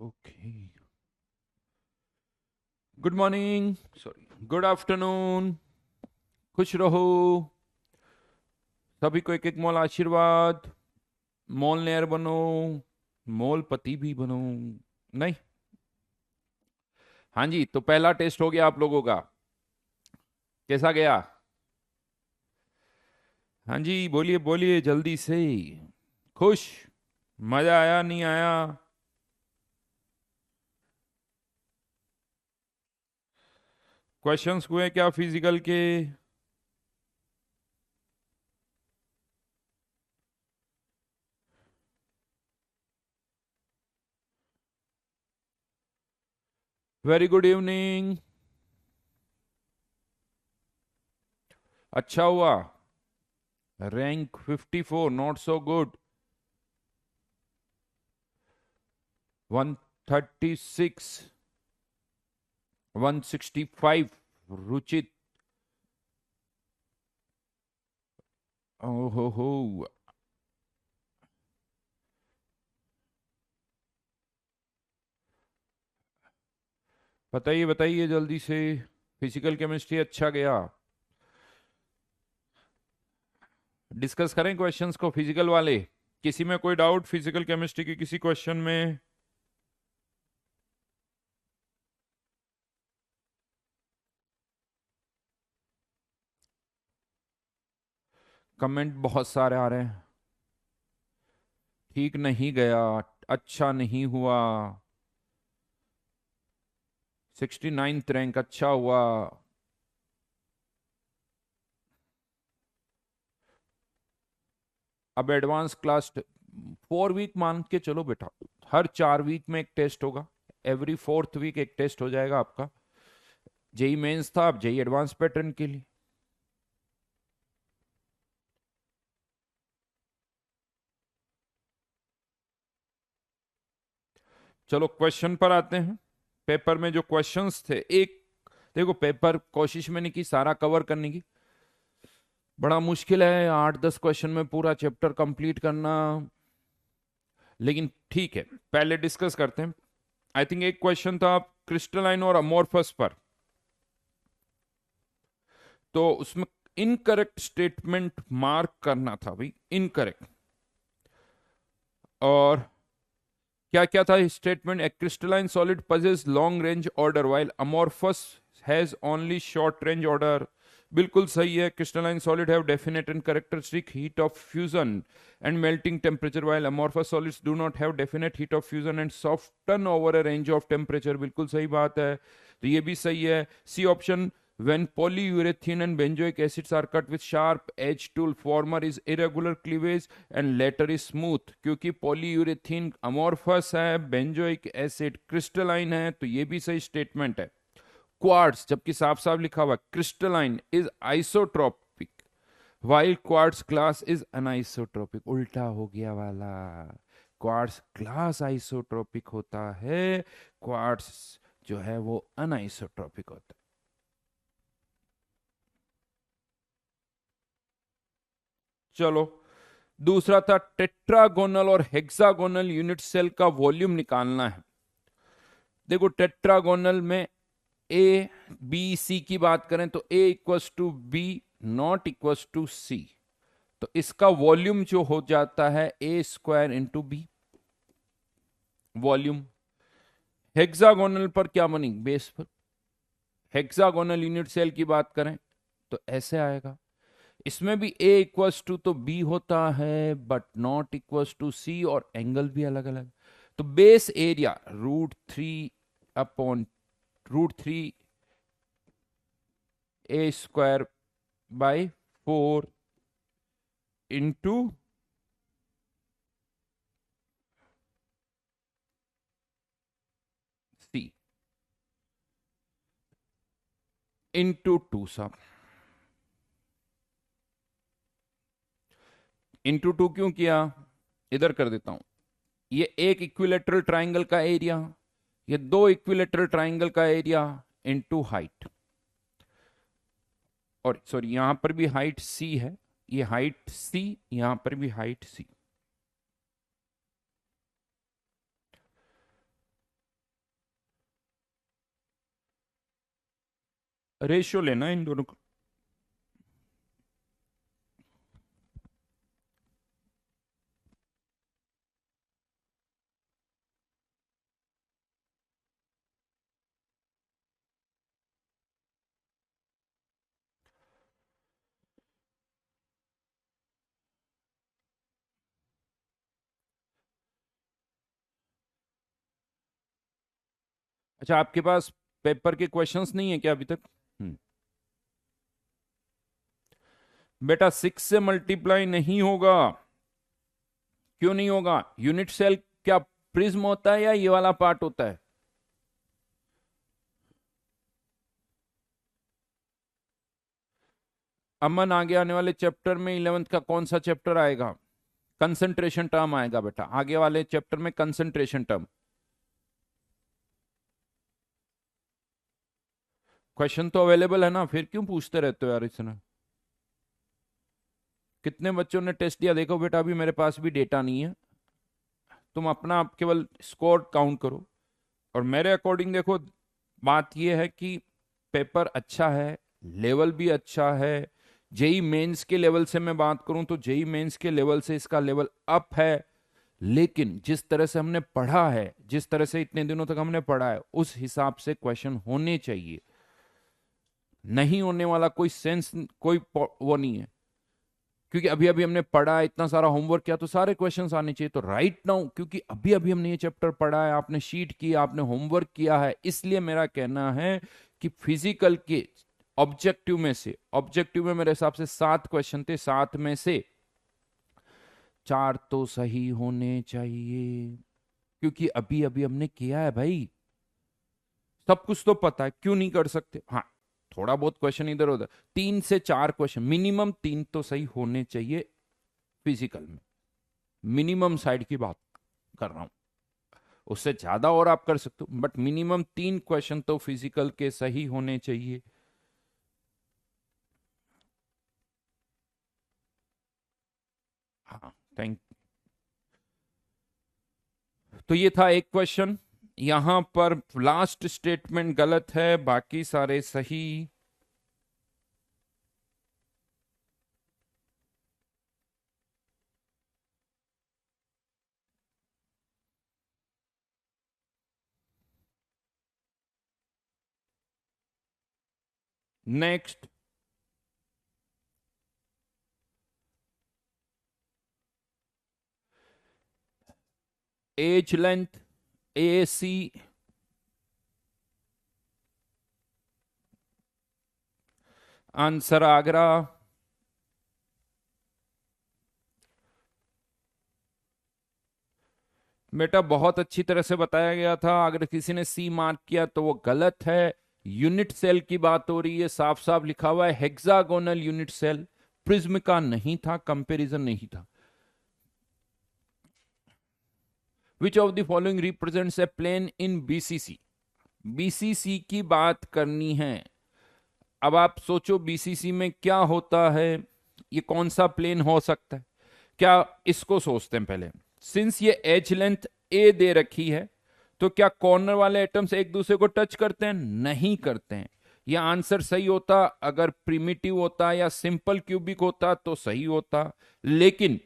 Okay, good morning, sorry good afternoon, खुश रहो। सभी को एक एक मोल आशीर्वाद। मोलनेयर बनो, मोलपति भी बनो। नहीं, हाँ जी, तो पहला टेस्ट हो गया आप लोगों का। कैसा गया? हाँ जी, बोलिए बोलिए जल्दी से। खुश? मजा आया नहीं आया? क्वेश्चंस हुए क्या फिजिकल के? Very good evening. अच्छा हुआ। Rank 54, not so good. 136, 165। Ruchit, ओहो हो। बताइए बताइए जल्दी से। फिजिकल केमिस्ट्री अच्छा गया। डिस्कस करें क्वेश्चंस को फिजिकल वाले। किसी में कोई डाउट फिजिकल केमिस्ट्री के किसी क्वेश्चन में? कमेंट बहुत सारे आ रहे हैं। ठीक नहीं गया, अच्छा नहीं हुआ। 69th रैंक अच्छा हुआ। अब एडवांस क्लास 4 वीक मान के चलो बेटा। हर 4 वीक में एक टेस्ट होगा। एवरी 4th वीक एक टेस्ट हो जाएगा आपका। जेई मेंस था, अब जेई एडवांस पैटर्न के लिए। चलो क्वेश्चन पर आते हैं। पेपर में जो क्वेश्चंस थे, एक देखो, पेपर कोशिश मैंने की सारा कवर करने की। बड़ा मुश्किल है 8-10 क्वेश्चन में पूरा चैप्टर कंप्लीट करना। लेकिन ठीक है, पहले डिस्कस करते हैं। आई थिंक एक क्वेश्चन था क्रिस्टलाइन और अमोर्फस पर। तो उसमें इनकरेक्ट स्टेटमेंट मार्क करना था भाई, इनकरेक्ट। और क्या क्या था statement? A crystalline solid possesses long range order while amorphous has only short range order. बिल्कुल सही है। Crystalline solid have definite and characteristic heat of fusion and melting temperature while amorphous solids do not have definite heat of fusion and soften over a range of temperature। बिल्कुल सही बात है, तो ये भी सही है। C option, when polyurethane and benzoic acids are cut with sharp edge tool, former is irregular cleavage and later is smooth। क्योंकि polyurethane amorphous है, benzoic acid crystalline है, तो ये भी सही स्टेटमेंट है। क्वार्ट्स, जबकि साफ साफ लिखा हुआ crystalline is isotropic while quartz glass is अनाइसोट्रोपिक। उल्टा हो गया वाला। क्वार्ट्स ग्लास आइसोट्रोपिक होता है, क्वार्ट्स जो है वो अनाइसोट्रोपिक होता है। चलो, दूसरा था टेट्रागोनल और हेक्सागोनल यूनिट सेल का वॉल्यूम निकालना है। देखो, टेट्रागोनल में ए बी सी की बात करें तो A equals to B not equals to C. तो इसका वॉल्यूम जो हो जाता है A square into B, volume. Hexagonal पर क्या बनी? बेस पर। हेक्सागोनल यूनिट सेल की बात करें तो ऐसे आएगा। इसमें भी ए इक्वस टू तो बी होता है but not equals to C, और एंगल भी अलग अलग। तो base area √3 A square by 4 into C into 2 सब। इंटू 2 क्यों किया? इधर कर देता हूं। ये एक इक्विलेटरल ट्राइंगल का एरिया, ये दो इक्विलेटरल ट्राइंगल का एरिया इंटू हाइट। और सॉरी, यहां पर भी हाइट सी है, ये हाइट सी, यहां पर भी हाइट सी। रेशियो लेना है इन दोनों को। अच्छा, आपके पास पेपर के क्वेश्चंस नहीं है क्या अभी तक? हम्म। बेटा 6 से मल्टीप्लाई नहीं होगा। क्यों नहीं होगा? यूनिट सेल क्या प्रिज्म होता है या ये वाला पार्ट होता है? अमन, आगे आने वाले चैप्टर में 11th का कौन सा चैप्टर आएगा? कंसंट्रेशन टर्म आएगा बेटा, आगे वाले चैप्टर में कंसंट्रेशन टर्म। क्वेश्चन तो अवेलेबल है ना, फिर क्यों पूछते रहते हो यार इतना? कितने बच्चों ने टेस्ट दिया देखो बेटा, अभी मेरे पास भी डेटा नहीं है। तुम अपना आप केवल स्कोर काउंट करो। और मेरे अकॉर्डिंग देखो, बात यह है कि पेपर अच्छा है, लेवल भी अच्छा है। जेई मेंस के लेवल से मैं बात करूं तो जेई मेंस के लेवल से इसका लेवल अप है। लेकिन जिस तरह से हमने पढ़ा है, जिस तरह से इतने दिनों तक हमने पढ़ा है, उस हिसाब से क्वेश्चन होने चाहिए। नहीं होने वाला कोई सेंस, कोई वो नहीं है। क्योंकि अभी अभी हमने पढ़ा, इतना सारा होमवर्क किया, तो सारे क्वेश्चंस आने चाहिए। तो राइट नाउ, क्योंकि अभी अभी हमने ये चैप्टर पढ़ा है, आपने शीट किया, आपने होमवर्क किया है, इसलिए मेरा कहना है कि फिजिकल के ऑब्जेक्टिव में से, ऑब्जेक्टिव में मेरे हिसाब से 7 क्वेश्चन थे, 7 में से 4 तो सही होने चाहिए। क्योंकि अभी अभी हमने किया है भाई, सब कुछ तो पता है, क्यों नहीं कर सकते? हाँ, थोड़ा बहुत क्वेश्चन इधर उधर, 3 से 4 क्वेश्चन मिनिमम, 3 तो सही होने चाहिए फिजिकल में। मिनिमम साइड की बात कर रहा हूं, उससे ज्यादा और आप कर सकते हो, बट मिनिमम 3 क्वेश्चन तो फिजिकल के सही होने चाहिए। हाँ, थैंक। तो ये था एक क्वेश्चन। यहां पर लास्ट स्टेटमेंट गलत है, बाकी सारे सही। नेक्स्ट, एज लेंथ ए सी, आंसर आगरा। बेटा बहुत अच्छी तरह से बताया गया था, अगर किसी ने सी मार्क किया तो वो गलत है। यूनिट सेल की बात हो रही है, साफ साफ लिखा हुआ है हेक्सागोनल यूनिट सेल, प्रिज्म का नहीं था, कंपैरिजन नहीं था। Which of the following represents a plane in BCC? BCC की बात करनी है। अब आप सोचो बीसीसी में क्या होता है, ये कौन सा प्लेन हो सकता है? क्या इसको सोचते हैं पहले। सिंस ये एज लेंथ ए दे रखी है, तो क्या कॉर्नर वाले एटम्स एक दूसरे को टच करते हैं? नहीं करते हैं। यह आंसर सही होता अगर प्रिमिटिव होता या सिंपल क्यूबिक होता तो सही होता। लेकिन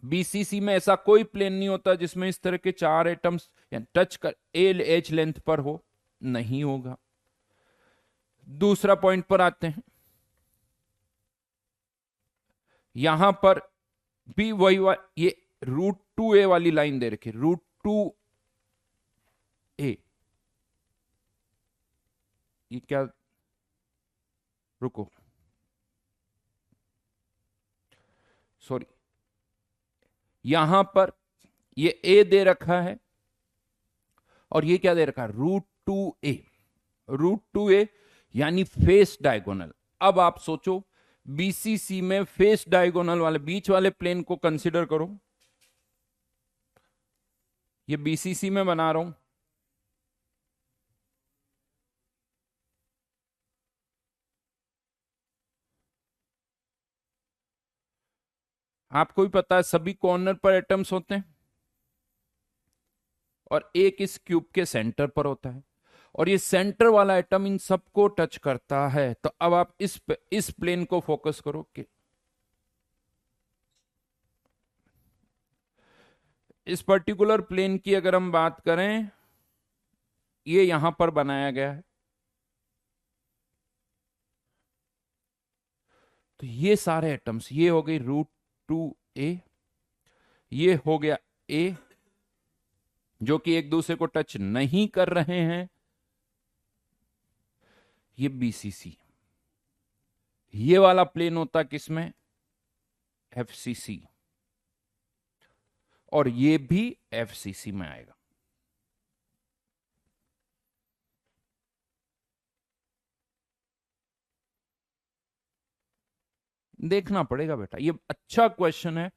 बीसीसी में ऐसा कोई प्लेन नहीं होता जिसमें इस तरह के 4 एटम्स टच कर ए एज लेंथ पर हो, नहीं होगा। दूसरा पॉइंट पर आते हैं। यहां पर भी वही ये √2a वाली लाइन दे रखी, √2a। ये क्या, रुको, सॉरी, यहां पर ये a दे रखा है और ये क्या दे रखा है, √2a। √2a यानी फेस डायगोनल। अब आप सोचो बीसीसी में फेस डायगोनल वाले बीच वाले प्लेन को कंसीडर करो। ये बीसीसी में बना रहा हूं, आपको भी पता है सभी कॉर्नर पर एटम्स होते हैं और एक इस क्यूब के सेंटर पर होता है। और ये सेंटर वाला एटम इन सबको टच करता है। तो अब आप इस प्लेन को फोकस करो कि इस पर्टिकुलर प्लेन की अगर हम बात करें, ये यहां पर बनाया गया है। तो ये सारे एटम्स, ये हो गई रूट 2a, ये हो गया ए, जो कि एक दूसरे को टच नहीं कर रहे हैं, ये BCC। ये वाला प्लेन होता किसमें? FCC, और ये भी FCC में आएगा। देखना पड़ेगा बेटा, ये अच्छा क्वेश्चन है।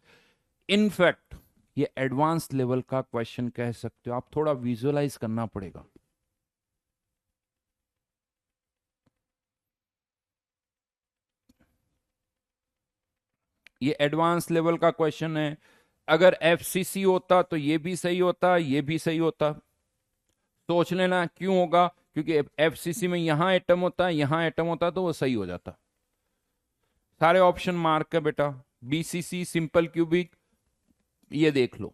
इनफैक्ट ये एडवांस लेवल का क्वेश्चन कह सकते हो आप, थोड़ा विजुअलाइज करना पड़ेगा। ये एडवांस लेवल का क्वेश्चन है। अगर FCC होता तो ये भी सही होता, ये भी सही होता। सोच लेना क्यों होगा, क्योंकि FCC में यहां एटम होता, यहां एटम होता, तो वो सही हो जाता। सारे ऑप्शन मार्क है बेटा। BCC सिंपल क्यूबिक, ये देख लो।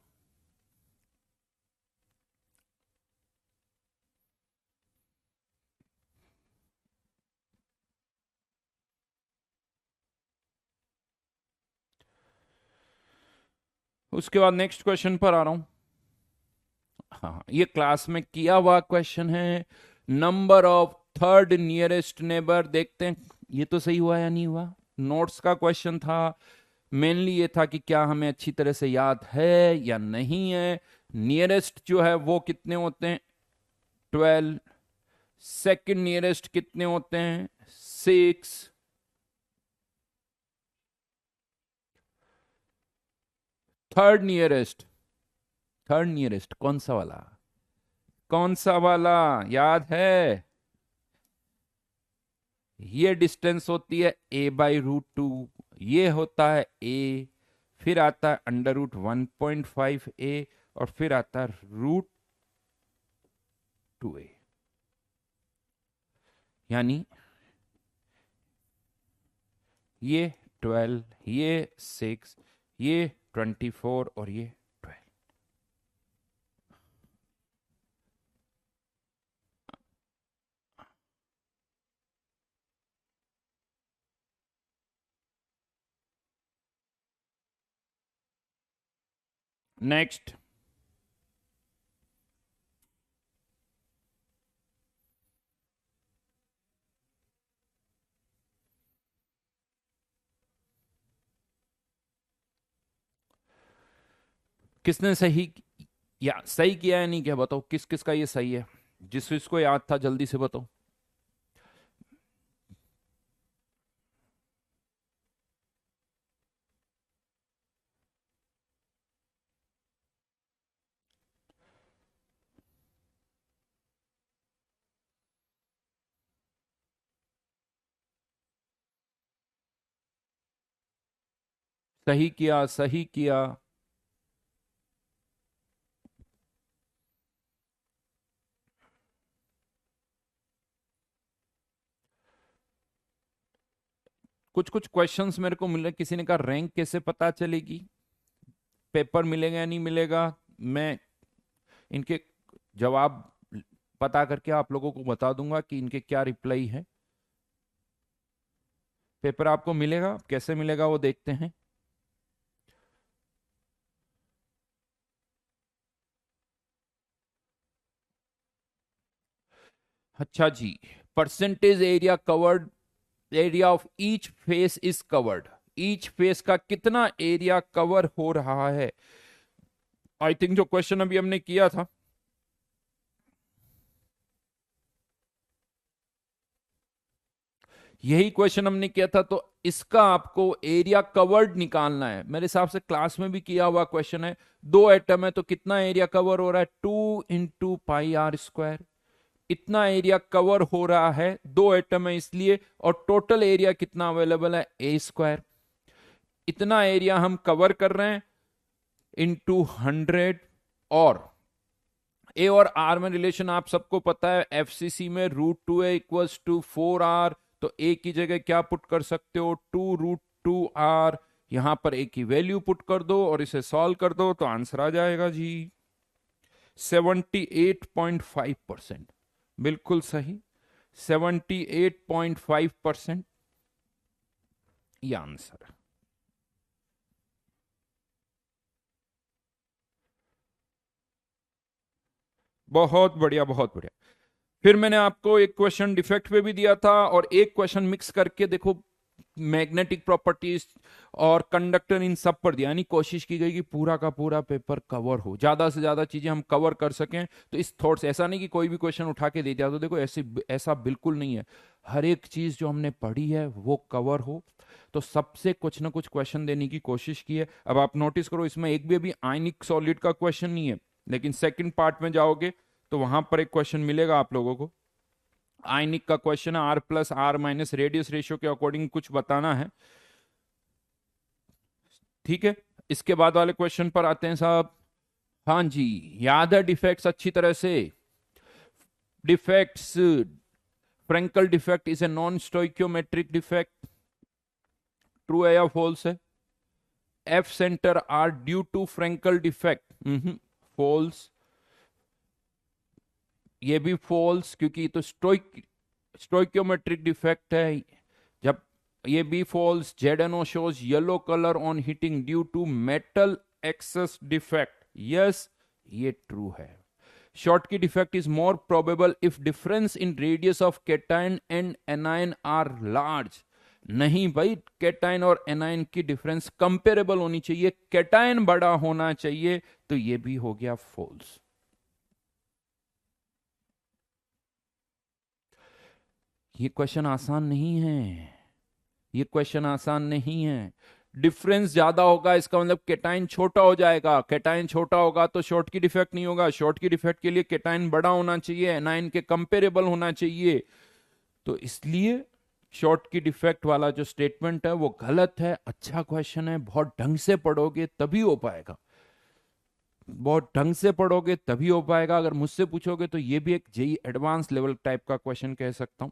उसके बाद नेक्स्ट क्वेश्चन पर आ रहा हूं। हाँ, ये क्लास में किया हुआ क्वेश्चन है। Number of third nearest neighbour, देखते हैं ये तो सही हुआ या नहीं हुआ। नोट्स का क्वेश्चन था, मेनली ये था कि क्या हमें अच्छी तरह से याद है या नहीं है। नियरेस्ट जो है वो कितने होते हैं? 12। सेकंड नियरेस्ट कितने होते हैं? 6। थर्ड नियरेस्ट, थर्ड नियरेस्ट कौन सा वाला? कौन सा वाला याद है? ये डिस्टेंस होती है a/√2, ये होता है a, फिर आता है √1.5a, और फिर आता है √2a। यानी ये 12, ये 6, ये 24 और ये 12। नेक्स्ट, किसने सही या सही किया है नहीं क्या बताओ, किस किस का ये सही है? जिस जिसको याद था जल्दी से बताओ। सही किया, सही किया। कुछ कुछ क्वेश्चंस मेरे को मिले, किसी ने कहा रैंक कैसे पता चलेगी, पेपर मिलेगा या नहीं मिलेगा। मैं इनके जवाब पता करके आप लोगों को बता दूंगा कि इनके क्या रिप्लाई है। पेपर आपको मिलेगा, कैसे मिलेगा वो देखते हैं। अच्छा जी, percentage area covered, area of each face is covered, each face का कितना एरिया कवर हो रहा है। आई थिंक जो क्वेश्चन अभी हमने किया था, यही क्वेश्चन हमने किया था। तो इसका आपको एरिया कवर्ड निकालना है। मेरे हिसाब से क्लास में भी किया हुआ क्वेश्चन है। दो एटम है तो कितना एरिया कवर हो रहा है? 2 × πr²। इतना एरिया कवर हो रहा है, दो एटम है इसलिए। और टोटल एरिया कितना अवेलेबल है? a²। इतना एरिया हम कवर कर रहे हैं, × 100, और ए और आर में रिलेशन आप सबको पता है, एफसीसी में √2a इक्वल्स टू 4r, तो ए की जगह क्या पुट कर सकते हो, 2√2r, यहां पर ए की वैल्यू पुट कर दो और इसे सॉल्व कर दो तो आंसर आ जाएगा जी 78.5%। बिल्कुल सही, 78.5% ये आंसर है। बहुत बढ़िया, बहुत बढ़िया। फिर मैंने आपको एक क्वेश्चन डिफेक्ट पे भी दिया था और एक क्वेश्चन मिक्स करके देखो मैग्नेटिक प्रॉपर्टीज और कंडक्टर इन सब पर दिया, यानी कोशिश की गई कि पूरा का पूरा पेपर कवर हो, ज्यादा से ज्यादा चीजें हम कवर कर सकें। तो इस थॉट से ऐसा नहीं कि कोई भी क्वेश्चन उठा के दे दिया, तो देखो ऐसे ऐसा बिल्कुल नहीं है, हर एक चीज जो हमने पढ़ी है वो कवर हो। तो सबसे कुछ ना कुछ क्वेश्चन देने की कोशिश की है। अब आप नोटिस करो, इसमें एक भी अभी आयनिक सॉलिड का क्वेश्चन नहीं है, लेकिन सेकंड पार्ट में जाओगे तो वहां पर एक क्वेश्चन मिलेगा आप लोगों को। आयनिक का क्वेश्चन है, R+R- रेडियस रेशियो के अकॉर्डिंग कुछ बताना है, ठीक है। इसके बाद वाले क्वेश्चन पर आते हैं साहब। हाँ जी, याद है डिफेक्ट्स अच्छी तरह से। Defects, Frenkel defect is a non stoichiometric defect, true है या फॉल्स है? F center are due to Frenkel defect, false. ये भी फॉल्स, क्योंकि तो स्टोइक्योमेट्रिक डिफेक्ट है। जब ये भी false, ZnO shows yellow colour on heating due to metal excess defect, yes ये ट्रू है। Schottky defect is more probable if difference in radius of cation and anion are large. नहीं भाई, cation और anion की difference comparable होनी चाहिए, cation बड़ा होना चाहिए, तो ये भी हो गया फॉल्स। ये क्वेश्चन आसान नहीं है, ये क्वेश्चन आसान नहीं है। डिफरेंस ज्यादा होगा इसका मतलब केटाइन छोटा हो जाएगा, केटाइन छोटा होगा तो शॉर्ट की डिफेक्ट नहीं होगा, शॉर्ट की डिफेक्ट के लिए केटाइन बड़ा होना चाहिए, एनाइन के कंपेरेबल होना चाहिए। तो इसलिए शॉर्ट की डिफेक्ट वाला जो स्टेटमेंट है वो गलत है। अच्छा क्वेश्चन है, बहुत ढंग से पढ़ोगे तभी हो पाएगा, बहुत ढंग से पढ़ोगे तभी हो पाएगा। अगर मुझसे पूछोगे तो ये भी एक जेई एडवांस लेवल टाइप का क्वेश्चन कह सकता हूं।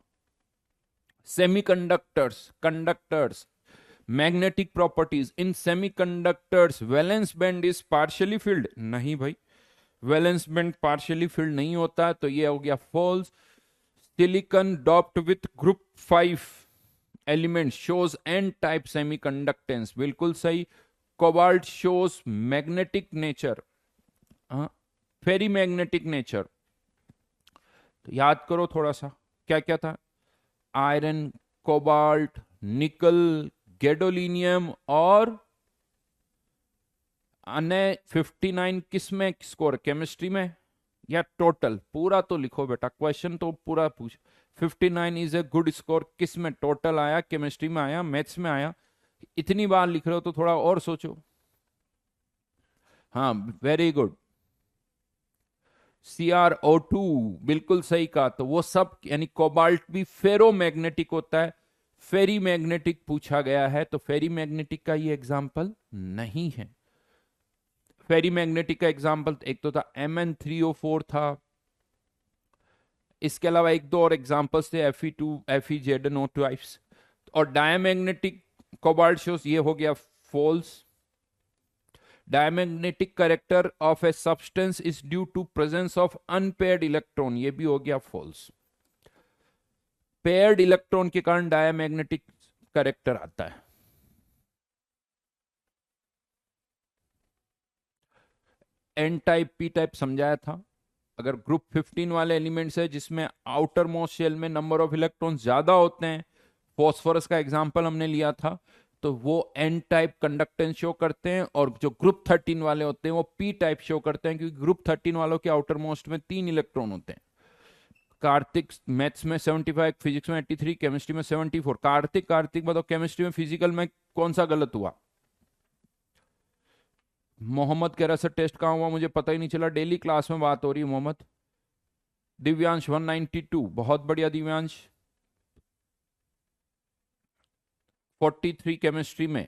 Semiconductors, conductors, magnetic properties in semiconductors, valence band is partially field. नहीं भाई, वैलेंस बैंड पार्शियली फिल्ड नहीं होता, तो ये हो गया false. Silicon doped with group 5 element shows N type semiconductance, बिल्कुल सही। Cobalt shows magnetic nature, ferrimagnetic nature. तो याद करो थोड़ा सा, क्या क्या था? आयरन, कोबाल्ट, निकल, गैडोलिनियम और अन्य 59 किस में स्कोर, केमिस्ट्री में या टोटल? पूरा तो लिखो बेटा, क्वेश्चन तो पूरा पूछ। 59 इज ए गुड स्कोर, किस में? टोटल आया, केमिस्ट्री में आया, मैथ्स में आया? इतनी बार लिख रहे हो तो थोड़ा और सोचो। हाँ, वेरी गुड, CrO2, बिल्कुल सही कहा। तो वो सब, यानी कोबाल्ट भी फेरो मैग्नेटिक होता है, फेरी मैग्नेटिक पूछा गया है, तो फेरी मैग्नेटिक का ये एग्जाम्पल नहीं है। फेरी मैग्नेटिक का एग्जाम्पल एक तो था Mn3O4 था, इसके अलावा एक दो और एग्जाम्पल्स थे, Fe2 FeZnO टाइप्स। और डायमैग्नेटिक कोबाल्ट शोस, ये हो गया false. Diamagnetic character of a substance is due to presence of unpaired electron, ये भी हो गया फॉल्स। पेयर्ड इलेक्ट्रॉन के कारण डायमैग्नेटिक कैरेक्टर आता है। एन टाइप, पी टाइप समझाया था। अगर ग्रुप 15 वाले एलिमेंट्स है जिसमें आउटर मोस्ट शेल में नंबर ऑफ इलेक्ट्रॉन ज्यादा होते हैं, फॉस्फोरस का एग्जांपल हमने लिया था, तो वो एन टाइप कंडक्टेंस शो करते हैं। और जो ग्रुप 13 वाले होते हैं वो पी टाइप शो करते हैं, क्योंकि ग्रुप 13 वालों के आउटर मोस्ट में 3 इलेक्ट्रॉन होते हैं। कार्तिक मैथ्स में 75, फिजिक्स में 83, केमिस्ट्री में 74। कार्तिक कार्तिक बताओ, केमिस्ट्री में फिजिकल में कौन सा गलत हुआ? मोहम्मद कह रहा सर टेस्ट कहाँ हुआ, मुझे पता ही नहीं चला, डेली क्लास में बात हो रही है मोहम्मद। दिव्यांश 192, बहुत बढ़िया दिव्यांश। 43 केमिस्ट्री में।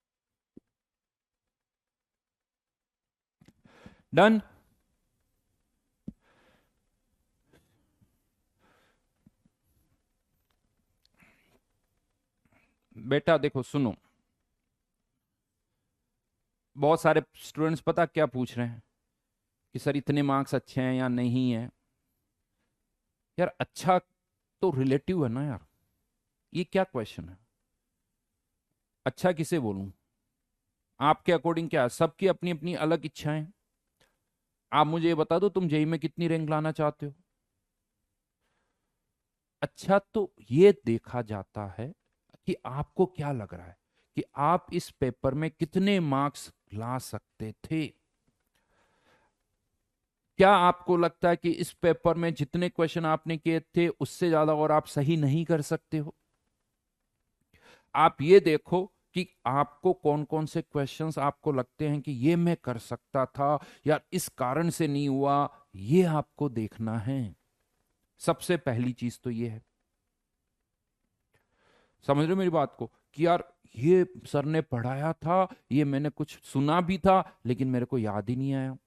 डन। बेटा देखो सुनो, बहुत सारे स्टूडेंट्स पता क्या पूछ रहे हैं कि सर इतने मार्क्स अच्छे हैं या नहीं है। यार अच्छा तो रिलेटिव है ना यार, ये क्या क्वेश्चन है? अच्छा किसे बोलूं? आपके अकॉर्डिंग क्या है? सबकी अपनी अपनी अलग इच्छाएं। आप मुझे ये बता दो, तुम जेई में कितनी रैंक लाना चाहते हो? अच्छा तो ये देखा जाता है कि आपको क्या लग रहा है कि आप इस पेपर में कितने मार्क्स ला सकते थे। क्या आपको लगता है कि इस पेपर में जितने क्वेश्चन आपने किए थे उससे ज्यादा और आप सही नहीं कर सकते हो? आप ये देखो कि आपको कौन कौन से क्वेश्चंस आपको लगते हैं कि ये मैं कर सकता था या इस कारण से नहीं हुआ, ये आपको देखना है। सबसे पहली चीज तो ये है, समझ रहे हो मेरी बात को, कि यार ये सर ने पढ़ाया था, ये मैंने कुछ सुना भी था लेकिन मेरे को याद ही नहीं आया।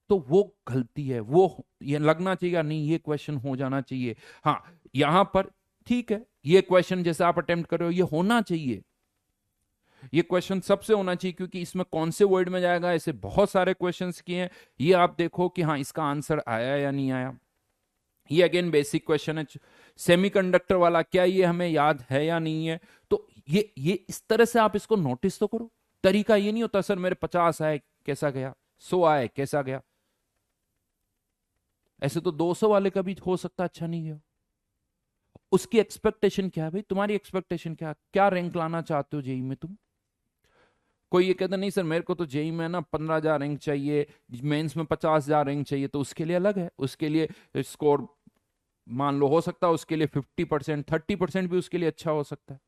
तो वो गलती है, वो ये लगना चाहिए नहीं ये क्वेश्चन हो जाना चाहिए। हाँ, यहां पर ठीक है, ये क्वेश्चन जैसे आप अटेम्प्ट कर रहे हो ये होना चाहिए, ये क्वेश्चन सबसे होना चाहिए, क्योंकि इसमें कौन से वर्ड में जाएगा, ऐसे बहुत सारे क्वेश्चंस किए हैं। ये आप देखो कि हाँ इसका आंसर आया या नहीं आया। ये अगेन बेसिक क्वेश्चन है। सेमीकंडक्टर वाला क्या ये हमें याद है या नहीं है? तो ये इस तरह से आप इसको नोटिस तो करो। तरीका ये नहीं होता सर मेरे 50 आए कैसा गया, 100 आए कैसा गया। ऐसे तो 200 वाले का भी हो सकता अच्छा नहीं गया। उसकी एक्सपेक्टेशन क्या है भाई, तुम्हारी एक्सपेक्टेशन क्या, क्या रैंक लाना चाहते हो जेई में तुम? कोई ये कहता नहीं सर मेरे को तो जेई में ना 15,000 रैंक चाहिए, मेंस में 50,000 रैंक चाहिए, तो उसके लिए अलग है, उसके लिए स्कोर मान लो हो सकता है उसके लिए 50%, 30% भी उसके लिए अच्छा हो सकता है।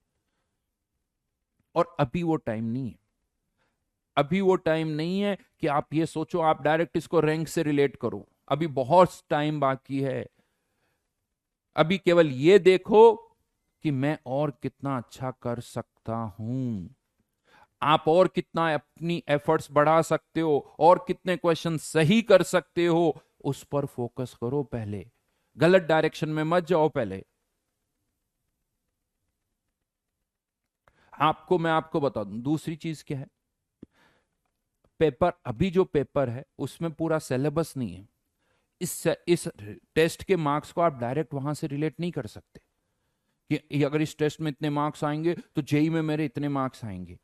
और अभी वो टाइम नहीं है, अभी वो टाइम नहीं है कि आप ये सोचो आप डायरेक्ट इसको रैंक से रिलेट करो। अभी बहुत टाइम बाकी है। अभी केवल ये देखो कि मैं और कितना अच्छा कर सकता हूं, आप और कितना अपनी एफर्ट्स बढ़ा सकते हो और कितने क्वेश्चन सही कर सकते हो, उस पर फोकस करो पहले। गलत डायरेक्शन में मत जाओ पहले। मैं आपको बता दूं दूसरी चीज क्या है। पेपर, अभी जो पेपर है उसमें पूरा सिलेबस नहीं है। इस टेस्ट के मार्क्स को आप डायरेक्ट वहां से रिलेट नहीं कर सकते कि अगर इस टेस्ट में इतने मार्क्स आएंगे तो जेई में मेरे इतने मार्क्स आएंगे।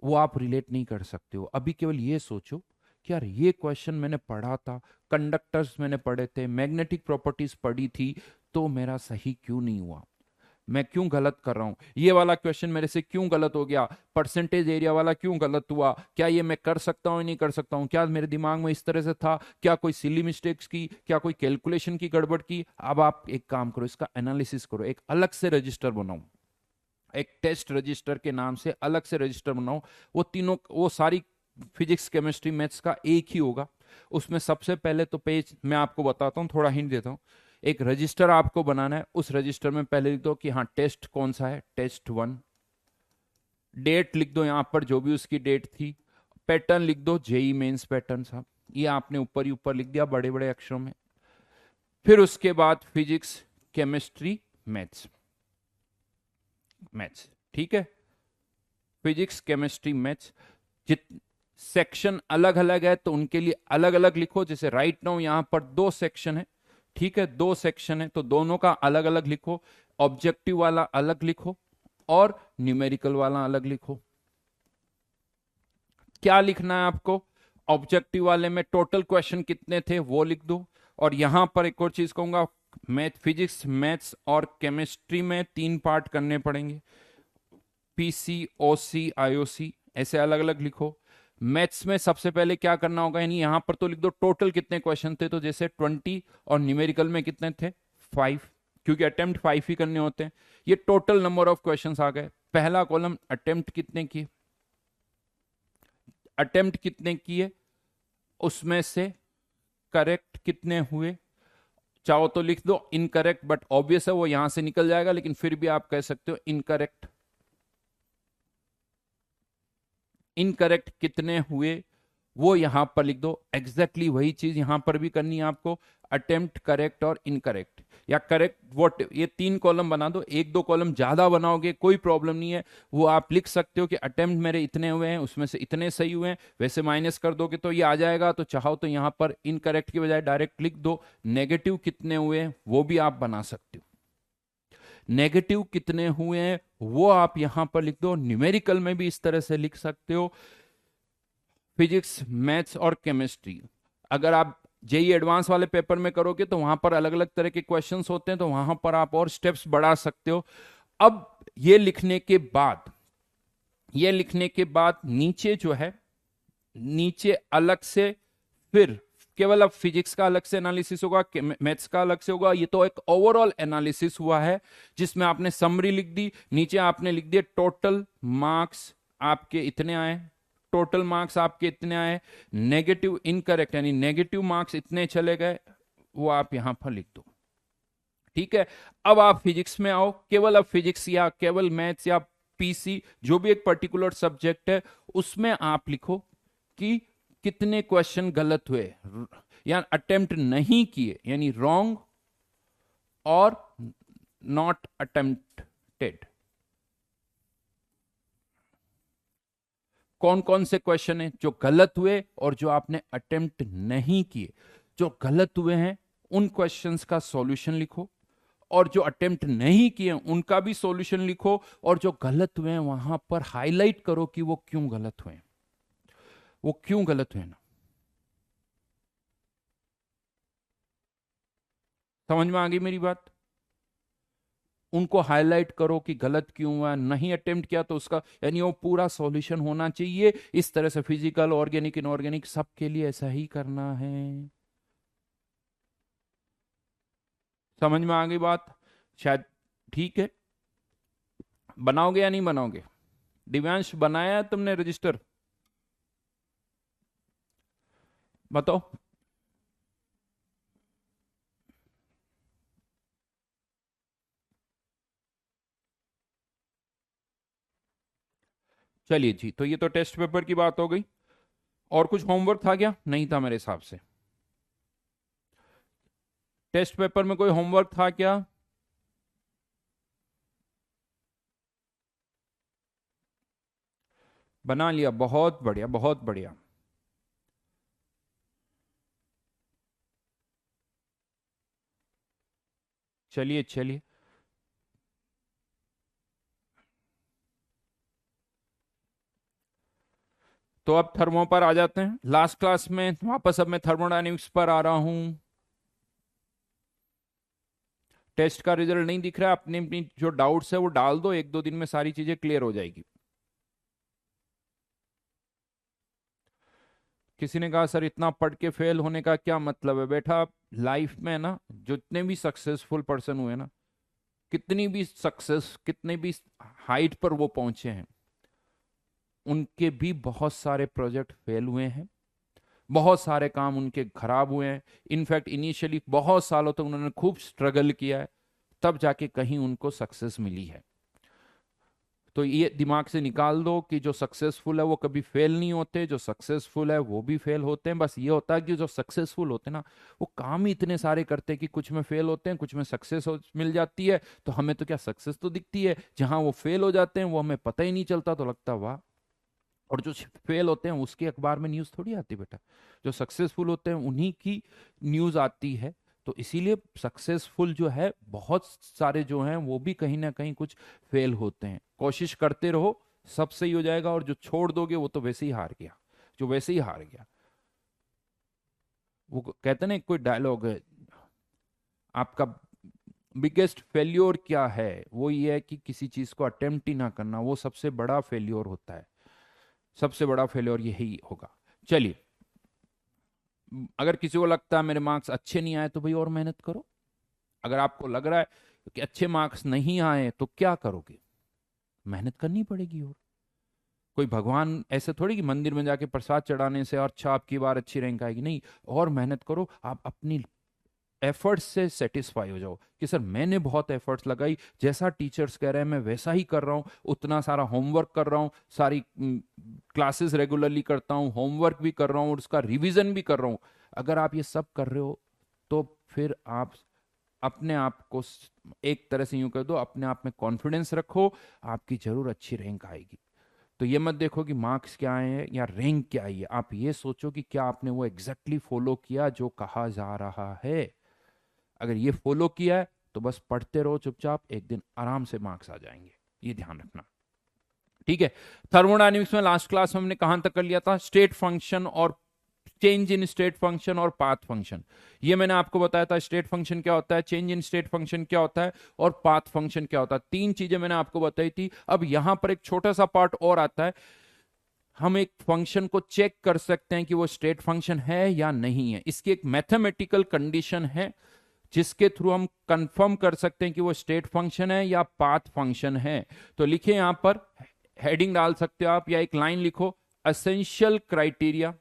वो आप रिलेट नहीं कर सकते हो। अभी केवल ये सोचो कि यार ये क्वेश्चन मैंने पढ़ा था, कंडक्टर्स मैंने पढ़े थे, मैग्नेटिक प्रॉपर्टीज पढ़ी थी, तो मेरा सही क्यों नहीं हुआ, मैं क्यों गलत कर रहा हूं, ये वाला क्वेश्चन मेरे से क्यों गलत हो गया, परसेंटेज एरिया वाला क्यों गलत हुआ, क्या ये मैं कर सकता हूं या नहीं कर सकता हूं, क्या मेरे दिमाग में इस तरह से था, क्या कोई सिली मिस्टेक्स की, क्या कोई कैलकुलेशन की गड़बड़ की। अब आप एक काम करो, इसका एनालिसिस करो, एक अलग से रजिस्टर बनाओ, एक टेस्ट रजिस्टर के नाम से अलग से रजिस्टर बनाओ। वो तीनों, वो सारी फिजिक्स केमिस्ट्री मैथ्स का एक ही होगा। उसमें सबसे पहले तो पेज मैं आपको बताता हूँ, थोड़ा हिंट देता हूँ। एक रजिस्टर आपको बनाना है, उस रजिस्टर में पहले लिख दो कि हाँ टेस्ट कौन सा है, टेस्ट 1। डेट लिख दो यहां पर जो भी उसकी डेट थी। पैटर्न लिख दो जेई मेंस पैटर्न साहब, ये आपने ऊपर ही ऊपर लिख दिया बड़े बड़े अक्षरों में। फिर उसके बाद फिजिक्स केमिस्ट्री मैथ्स, मैथ्स ठीक है, फिजिक्स केमिस्ट्री मैथ्स। जित सेक्शन अलग अलग है तो उनके लिए अलग अलग लिखो। जैसे राइट नाउ यहां पर 2 सेक्शन है, ठीक है, 2 सेक्शन है तो दोनों का अलग अलग लिखो। ऑब्जेक्टिव वाला अलग लिखो और न्यूमेरिकल वाला अलग लिखो। क्या लिखना है आपको? ऑब्जेक्टिव वाले में टोटल क्वेश्चन कितने थे वो लिख दो। और यहां पर एक और चीज कहूंगा, मैथ, फिजिक्स मैथ्स और केमिस्ट्री में 3 पार्ट करने पड़ेंगे, पीसी, ओसी, आईओसी, ऐसे अलग अलग लिखो। मैथ्स में सबसे पहले क्या करना होगा, यानी यहां पर तो लिख दो टोटल कितने क्वेश्चन थे, तो जैसे 20, और न्यूमेरिकल में कितने थे 5, क्योंकि अटेम्प्ट 5 ही करने होते हैं। ये टोटल नंबर ऑफ क्वेश्चंस आ गए। पहला कॉलम अटेम्प्ट कितने किए, अटेम्प्ट कितने किए, उसमें से करेक्ट कितने हुए। चाहो तो लिख दो इनकरेक्ट, बट ऑब्वियस है वो यहां से निकल जाएगा, लेकिन फिर भी आप कह सकते हो इनकरेक्ट। इनकरेक्ट कितने हुए, वो यहां पर लिख दो। एग्जैक्टली वही चीज यहां पर भी करनी है आपको। अटेम्प्ट, करेक्ट और इनकरेक्ट, या करेक्ट वॉट, ये 3 कॉलम बना दो। 1-2 कॉलम ज्यादा बनाओगे कोई प्रॉब्लम नहीं है, वो आप लिख सकते हो कि अटेम्प्ट मेरे इतने हुए हैं, उसमें से इतने सही हुए हैं, वैसे माइनस कर दोगे तो ये आ जाएगा। तो चाहो तो यहां पर इनकरेक्ट की बजाय डायरेक्ट लिख दो। नेगेटिव कितने हुए हैं वो भी आप बना सकते हो। नेगेटिव कितने हुए हैं वो आप यहां पर लिख दो। न्यूमेरिकल में भी इस तरह से लिख सकते हो। फिजिक्स, मैथ्स और केमिस्ट्री, अगर आप जेई एडवांस वाले पेपर में करोगे तो वहां पर अलग अलग तरह के क्वेश्चंस होते हैं, तो वहां पर आप और स्टेप्स बढ़ा सकते हो। अब ये लिखने के बाद, ये लिखने के बाद नीचे जो है, नीचे अलग से फिर केवल अब फिजिक्स का अलग से एनालिसिस होगा, मैथ्स का अलग से होगा। ये तो एक ओवरऑल एनालिसिस हुआ है जिसमें आपने समरी लिख दी, नीचे आपने लिख दिया टोटल मार्क्स आपके इतने आए, टोटल मार्क्स आपके इतने आए, नेगेटिव इनकरेक्ट यानी नेगेटिव मार्क्स इतने चले गए, वो आप यहां पर लिख दो। ठीक है, अब आप फिजिक्स में आओ। केवल अब फिजिक्स या केवल मैथ्स या पीसी जो भी एक पर्टिकुलर सब्जेक्ट है उसमें आप लिखो कि कितने क्वेश्चन गलत हुए या अटेम्प्ट नहीं किए, यानी रॉन्ग और नॉट अटेम्प्टेड। कौन कौन से क्वेश्चन हैं जो गलत हुए और जो आपने अटेम्प्ट नहीं किए। जो गलत हुए हैं उन क्वेश्चंस का सॉल्यूशन लिखो, और जो अटेम्प्ट नहीं किए उनका भी सॉल्यूशन लिखो, और जो गलत हुए हैं वहां पर हाईलाइट करो कि वो क्यों गलत हुए, वो क्यों गलत हुए ना। समझ में आ गई मेरी बात। उनको हाईलाइट करो कि गलत क्यों हुआ, नहीं अटेम्प्ट किया तो उसका यानी वो पूरा सॉल्यूशन होना चाहिए। इस तरह से फिजिकल, ऑर्गेनिक, इनऑर्गेनिक सबके लिए ऐसा ही करना है। समझ में आ गई बात शायद। ठीक है, बनाओगे या नहीं बनाओगे? दिव्यांश बनाया है तुमने रजिस्टर? बताओ। चलिए जी, तो ये तो टेस्ट पेपर की बात हो गई। और कुछ होमवर्क था क्या? नहीं था मेरे हिसाब से। टेस्ट पेपर में कोई होमवर्क था क्या? बना लिया, बहुत बढ़िया बहुत बढ़िया। चलिए चलिए, तो अब थर्मो पर आ जाते हैं। लास्ट क्लास में वापस अब मैं थर्मोडायनेमिक्स पर आ रहा हूं। टेस्ट का रिजल्ट नहीं दिख रहा है, अपनी अपनी जो डाउट्स है वो डाल दो, 1-2 दिन में सारी चीजें क्लियर हो जाएगी। किसी ने कहा सर इतना पढ़ के फेल होने का क्या मतलब है? बेटा लाइफ में ना जितने भी सक्सेसफुल पर्सन हुए ना, कितनी भी सक्सेस, कितने भी हाइट पर वो पहुंचे हैं, उनके भी बहुत सारे प्रोजेक्ट फेल हुए हैं, बहुत सारे काम उनके खराब हुए हैं। इनफैक्ट इनिशियली बहुत सालों तक उन्होंने खूब स्ट्रगल किया है, तब जाके कहीं उनको सक्सेस मिली है। तो ये दिमाग से निकाल दो कि जो सक्सेसफुल है वो कभी फेल नहीं होते, जो सक्सेसफुल है वो भी फेल होते हैं। बस ये होता है कि जो सक्सेसफुल होते हैं ना, वो काम ही इतने सारे करते हैं कि कुछ में फेल होते हैं, कुछ में सक्सेस मिल जाती है। तो हमें तो क्या सक्सेस तो दिखती है, जहां वो फेल हो जाते हैं वो हमें पता ही नहीं चलता, तो लगता वाह। और जो फेल होते हैं उसके अखबार में न्यूज थोड़ी आती बेटा, जो सक्सेसफुल होते हैं उन्हीं की न्यूज आती है। तो इसीलिए सक्सेसफुल जो है बहुत सारे जो हैं वो भी कहीं ना कहीं कुछ फेल होते हैं। कोशिश करते रहो, सब सही हो जाएगा। और जो छोड़ दोगे वो तो वैसे ही हार गया, जो वैसे ही हार गया। वो कहते हैं ना, कोई डायलॉग है, आपका बिगेस्ट फेल्योर क्या है? वो ये है कि किसी चीज को अटेम्प्ट ही ना करना, वो सबसे बड़ा फेल्योर होता है। सबसे बड़ा फेल्योर यही होगा। चलिए, अगर किसी को लगता है मेरे मार्क्स अच्छे नहीं आए तो भाई और मेहनत करो। अगर आपको लग रहा है कि अच्छे मार्क्स नहीं आए तो क्या करोगे? मेहनत करनी पड़ेगी। और कोई भगवान ऐसे थोड़ी कि मंदिर में जाके प्रसाद चढ़ाने से और अच्छा आपकी बार अच्छी रैंक आएगी, नहीं। और मेहनत करो, आप अपनी एफर्ट्स से सेटिस्फाई हो जाओ कि सर मैंने बहुत एफर्ट्स लगाई, जैसा टीचर्स कह रहे हैं मैं वैसा ही कर रहा हूँ, उतना सारा होमवर्क कर रहा हूँ, सारी क्लासेस रेगुलरली करता हूँ, होमवर्क भी कर रहा हूँ और उसका रिवीजन भी कर रहा हूँ, अगर आप ये सब कर रहे हो तो फिर आप अपने आप को एक तरह से यूं कर दो, अपने आप में कॉन्फिडेंस रखो, आपकी जरूर अच्छी रैंक आएगी। तो ये मत देखो कि मार्क्स क्या आए हैं या रैंक क्या आई है, आप ये सोचो कि क्या आपने वो एग्जैक्टली फॉलो किया जो कहा जा रहा है। अगर ये फॉलो किया है तो बस पढ़ते रहो चुपचाप, एक दिन आराम से मार्क्स आ जाएंगे, ये ध्यान रखना। ठीक है। थर्मोडायनेमिक्स में लास्ट क्लास में हमने कहां तक कर लिया था, स्टेट फंक्शन और चेंज इन स्टेट फंक्शन और पाथ फंक्शन। ये मैंने आपको बताया था, स्टेट फंक्शन क्या होता है, चेंज इन स्टेट फंक्शन क्या होता है और पाथ फंक्शन क्या होता है। तीन चीजें मैंने आपको बताई थी। अब यहां पर एक छोटा सा पार्ट और आता है, हम एक फंक्शन को चेक कर सकते हैं कि वो स्टेट फंक्शन है या नहीं है। इसकी एक मैथमेटिकल कंडीशन है जिसके थ्रू हम कंफर्म कर सकते हैं कि वो स्टेट फंक्शन है या पाथ फंक्शन है। तो लिखे यहां पर, हेडिंग डाल सकते हो आप या एक लाइन लिखो, essential criteria,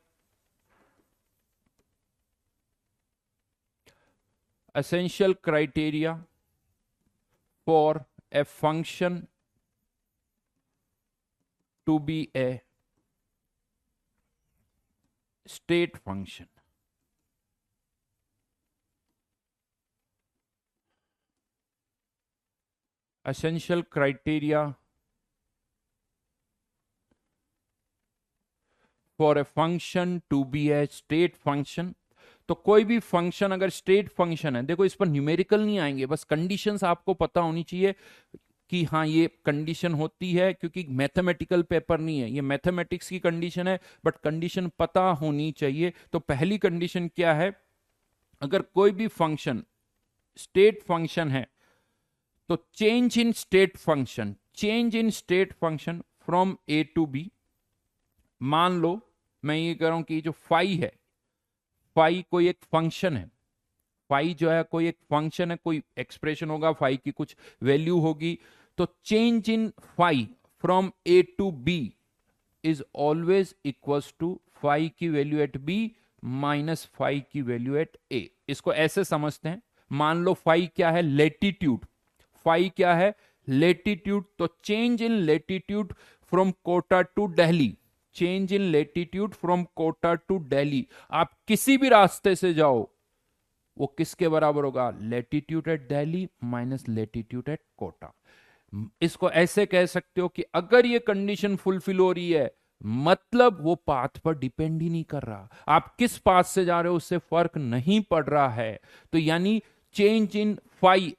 essential criteria for a function to be a state function. Essential criteria for a function to be a state function. तो कोई भी फंक्शन अगर स्टेट फंक्शन है, देखो इस पर न्यूमेरिकल नहीं आएंगे, बस कंडीशंस आपको पता होनी चाहिए कि हाँ ये कंडीशन होती है, क्योंकि मैथमेटिकल पेपर नहीं है, ये मैथमेटिक्स की कंडीशन है, बट कंडीशन पता होनी चाहिए। तो पहली कंडीशन क्या है, अगर कोई भी फंक्शन स्टेट फंक्शन है तो change in state function, change in state function from A to B. मान लो मैं ये कह रहा हूं कि जो फाई है, फाई कोई एक फंक्शन है, फाई जो है कोई एक फंक्शन है, कोई एक्सप्रेशन होगा, फाई की कुछ वैल्यू होगी। तो change in phi from A to B is always equals to phi की value at B minus phi की वैल्यू एट ए। इसको ऐसे समझते हैं, मान लो फाई क्या है, लेटीट्यूड, फाई क्या है, लेटीट्यूड। तो change in latitude from Kota to Delhi, change in latitude from Kota to Delhi, आप किसी भी रास्ते से जाओ वो किसके बराबर होगा, latitude at Delhi minus latitude at Kota. इसको ऐसे कह सकते हो कि अगर ये कंडीशन फुलफिल हो रही है, मतलब वो पाथ पर डिपेंड ही नहीं कर रहा, आप किस पाथ से जा रहे हो उससे फर्क नहीं पड़ रहा है। तो यानी चेंज इन फाई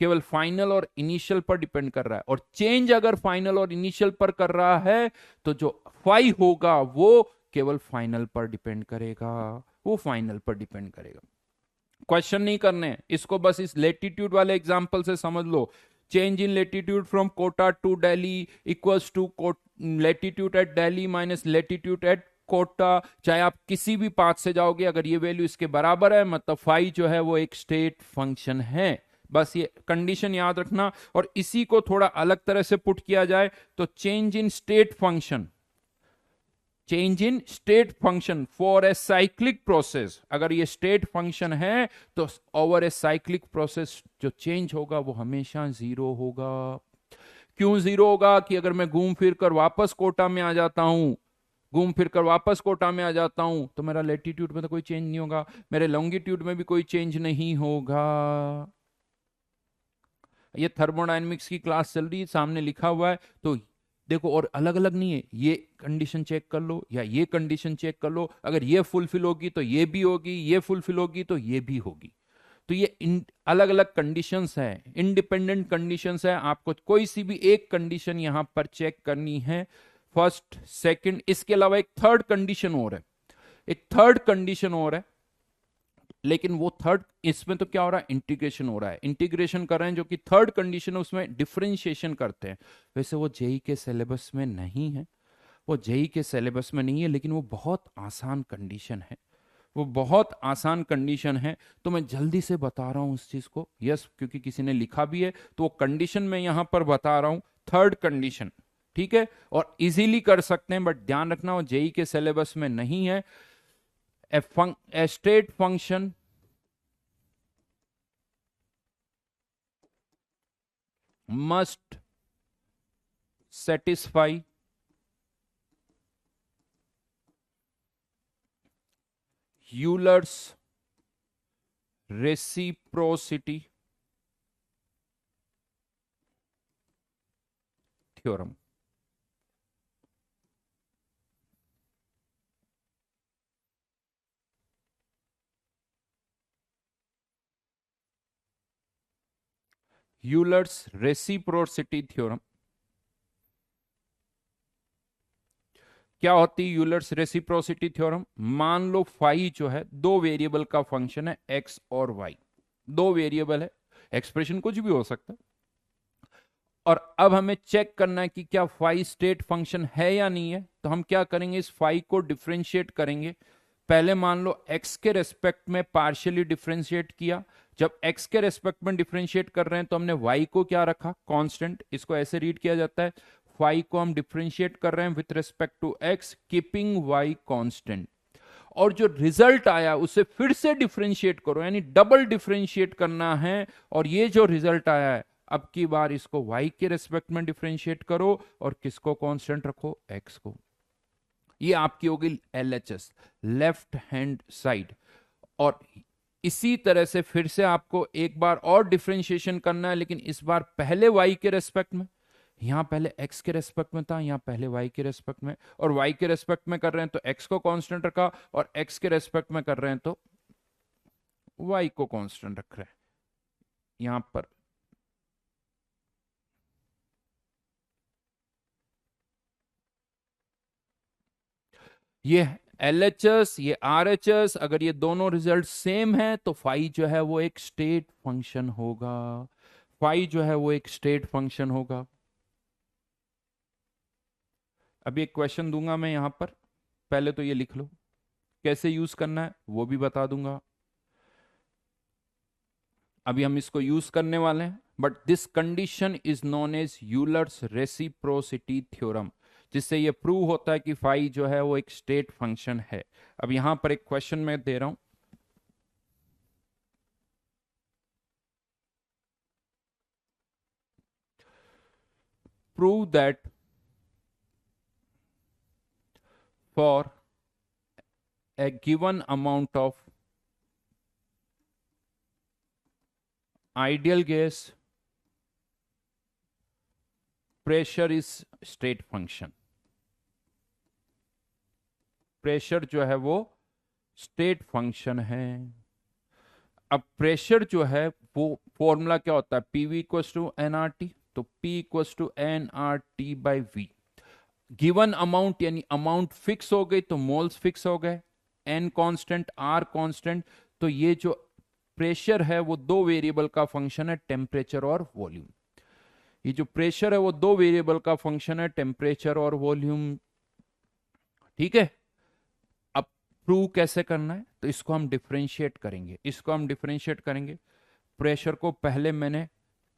केवल फाइनल और इनिशियल पर डिपेंड कर रहा है, और चेंज अगर फाइनल और इनिशियल पर कर रहा है तो जो फाई होगा वो केवल फाइनल पर डिपेंड करेगा, वो फाइनल पर डिपेंड करेगा। क्वेश्चन नहीं करने, इसको बस इस लेटीट्यूड वाले एग्जांपल से समझ लो। Change in latitude from Kota to Delhi equals to latitude at Delhi minus latitude at Kota. चाहे आप किसी भी पाथ से जाओगे, अगर ये वैल्यू इसके बराबर है मतलब फाई जो है वो एक स्टेट फंक्शन है। बस ये कंडीशन याद रखना। और इसी को थोड़ा अलग तरह से पुट किया जाए तो change in state function, change in state function for a cyclic process, अगर ये स्टेट फंक्शन है तो ओवर ए साइक्लिक प्रोसेस जो चेंज होगा वो हमेशा जीरो होगा। क्यों जीरो होगा, कि अगर मैं घूम फिर कर वापस कोटा में आ जाता हूं, घूम फिर कर वापस कोटा में आ जाता हूं तो मेरा लेटीट्यूड में तो कोई चेंज नहीं होगा, मेरे लॉन्गिट्यूड में भी कोई चेंज नहीं होगा। ये थर्मोडायनेमिक्स की क्लास चल रही है, सामने लिखा हुआ है, तो देखो और अलग अलग नहीं है, ये कंडीशन चेक कर लो या ये कंडीशन चेक कर लो, अगर ये फुलफिल होगी तो ये भी होगी, ये फुलफिल होगी तो ये भी होगी। तो ये अलग अलग कंडीशंस हैं, इंडिपेंडेंट कंडीशंस है, आपको कोई सी भी एक कंडीशन यहां पर चेक करनी है, फर्स्ट सेकंड। इसके अलावा एक थर्ड कंडीशन और है, एक थर्ड कंडीशन और है, लेकिन वो थर्ड, इसमें तो क्या हो रहा है, इंटीग्रेशन हो रहा है, इंटीग्रेशन कर रहे हैं, जो कि थर्ड कंडीशन है उसमें डिफरेंशिएशन करते हैं। वैसे वो जेई के सिलेबस में नहीं है, वो जेई के सिलेबस में नहीं है, लेकिन वो बहुत आसान कंडीशन है, वो बहुत आसान कंडीशन है। तो मैं जल्दी से बता रहा हूं उस चीज को, यस क्योंकि किसी ने लिखा भी है तो वो कंडीशन मैं यहां पर बता रहा हूं, थर्ड कंडीशन। ठीक है, और इजीली कर सकते हैं, बट ध्यान रखना वो जेई के सिलेबस में नहीं है। a state function must satisfy Euler's reciprocity theorem. Euler's reciprocity theorem क्या होती है? यूलर्स रेसिप्रोसिटी थ्योरम, मान लो फाई जो है दो वेरिएबल का फंक्शन है, एक्स और वाई, दो वेरिएबल है, एक्सप्रेशन कुछ भी हो सकता है, और अब हमें चेक करना है कि क्या फाई स्टेट फंक्शन है या नहीं है। तो हम क्या करेंगे, इस फाई को डिफरेंशिएट करेंगे। पहले मान लो x के रेस्पेक्ट में पार्शियली डिफरेंशिएट किया। जब x के रेस्पेक्ट में डिफरेंशिएट कर रहे हैं तो हमने y को क्या रखा, कांस्टेंट। इसको ऐसे रीड किया जाता है, फाई को हम डिफरेंशिएट कर रहे हैं with respect to x, keeping y constant. और जो रिजल्ट आया उसे फिर से डिफरेंशिएट करो, यानी डबल डिफरेंशिएट करना है। और ये जो रिजल्ट आया है, अब की बार इसको y के रेस्पेक्ट में डिफरेंशिएट करो और किसको कांस्टेंट रखो, x को। ये आपकी होगी LHS, लेफ्ट हैंड साइड। और इसी तरह से फिर से आपको एक बार और डिफरेंशिएशन करना है, लेकिन इस बार पहले y के रेस्पेक्ट में। यहां पहले x के रेस्पेक्ट में था, यहां पहले y के रेस्पेक्ट में। और y के रेस्पेक्ट में कर रहे हैं तो x को कांस्टेंट रखा, और x के रेस्पेक्ट में कर रहे हैं तो y को कांस्टेंट रख रहे हैं यहां पर। ये LHS, ये RHS, अगर ये दोनों रिजल्ट सेम है तो फाई जो है वो एक स्टेट फंक्शन होगा। फाई जो है वो एक स्टेट फंक्शन होगा। अभी एक क्वेश्चन दूंगा मैं यहां पर, पहले तो ये लिख लो, कैसे यूज करना है वो भी बता दूंगा। अभी हम इसको यूज करने वाले हैं, but this condition is known as Euler's reciprocity theorem, जिससे ये प्रूव होता है कि फाई जो है वो एक स्टेट फंक्शन है। अब यहां पर एक क्वेश्चन मैं दे रहा हूं, prove that for a given amount of ideal gas pressure is state function। Pressure जो है वो स्टेट फंक्शन है। अब प्रेशर जो है वो फॉर्मूला क्या होता है, पीवी इक्वल टू एनआरटी। तो P equal to NRT by V. Given amount यानी अमाउंट फिक्स हो गई तो मोल्स फिक्स हो गए, एन कांस्टेंट, आर कांस्टेंट। तो ये जो प्रेशर है वो दो वेरिएबल का फंक्शन है, टेम्परेचर और वॉल्यूम। ये जो प्रेशर है वो दो वेरिएबल का फंक्शन है, टेम्परेचर और वॉल्यूम। ठीक है। अब प्रूव कैसे करना है, तो इसको हम डिफरेंशिएट करेंगे, इसको हम डिफरेंशिएट करेंगे। प्रेशर को पहले मैंने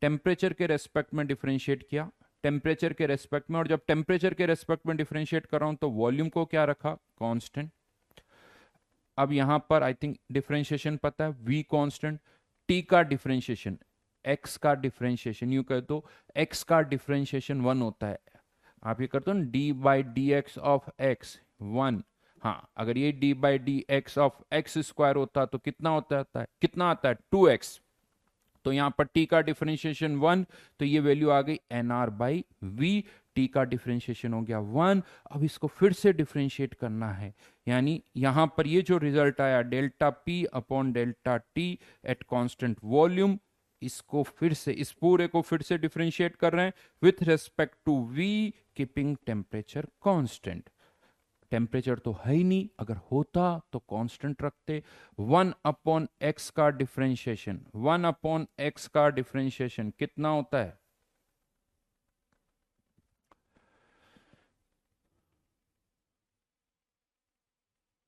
टेम्परेचर के रेस्पेक्ट में डिफरेंशिएट किया, टेम्परेचर के रेस्पेक्ट में। और जब टेम्परेचर के रेस्पेक्ट में डिफरेंशिएट कर रहा हूं तो वॉल्यूम को क्या रखा, कांस्टेंट। अब यहां पर आई थिंक डिफरेंशिएशन पता है, वी कांस्टेंट, टी का डिफरेंशिएशन, एक्स का डिफरेंशिएशन, यूं कह दो एक्स का डिफरेंशिएशन 1 होता है। आप ये करते हो ना, D by D x of x 1। हाँ, अगर ये D by D x of x square होता तो कितना होता है, कितना आता है, 2x। तो यहां पर टी का डिफरेंशिएशन 1, तो ये वैल्यू आ गई N R by V. T का डिफरेंशिएशन हो गया 1। अब इसको फिर से डिफरेंशिएट करना है, यानी यहां पर ये जो रिजल्ट आया delta P upon delta T at constant volume, इसको फिर से, इस पूरे को फिर से डिफरेंशिएट कर रहे हैं with respect to V, keeping temperature constant. Temperature तो है ही नहीं, अगर होता तो कांस्टेंट रखते। 1 अपॉन एक्स का डिफरेंशिएशन, 1 अपॉन एक्स का डिफरेंशिएशन कितना होता है,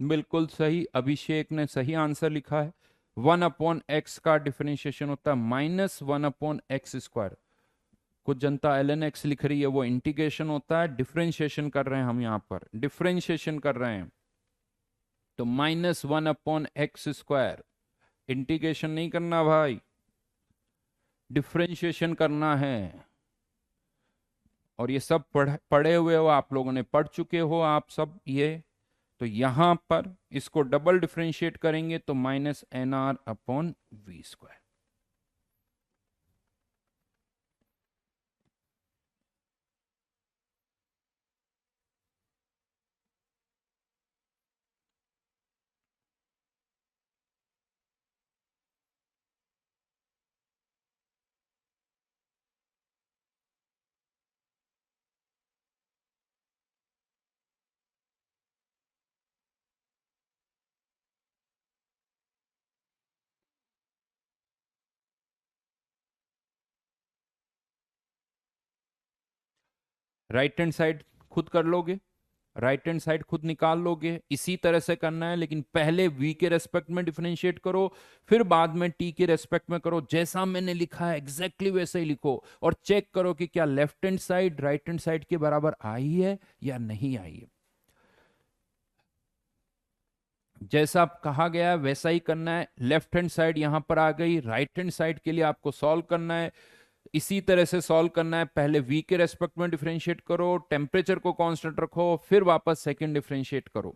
बिल्कुल सही, अभिषेक ने सही आंसर लिखा है। 1 अपॉन एक्स का डिफरेंशिएशन होता है -1/x²। कुछ जनता ln x लिख रही है, वो इंटीग्रेशन होता है, डिफरेंशिएशन कर रहे हैं हम यहां पर, डिफरेंशिएशन कर रहे हैं। तो -1/x², इंटीग्रेशन नहीं करना भाई, डिफरेंशिएशन करना है। और ये सब पढ़े हुए हो आप लोगों ने, पढ़ चुके हो आप सब ये। तो यहां पर इसको डबल डिफरेंशिएट करेंगे तो -nr/v²। राइट हैंड साइड खुद कर लोगे, राइट हैंड साइड खुद निकाल लोगे, इसी तरह से करना है, लेकिन पहले v के रेस्पेक्ट में डिफरेंशिएट करो, फिर बाद में t के रेस्पेक्ट में करो। जैसा मैंने लिखा है एग्जैक्टली वैसे ही लिखो और चेक करो कि क्या left hand side right hand side के बराबर आई है या नहीं आई है। जैसा कहा गया है वैसा ही करना है। लेफ्ट हैंड साइड यहां पर आ गई, राइट हैंड साइड के लिए आपको सॉल्व करना है, इसी तरह से सॉल्व करना है। पहले v के रेस्पेक्ट में डिफरेंशिएट करो, टेम्परेचर को कांस्टेंट रखो, फिर वापस सेकंड डिफरेंशिएट करो।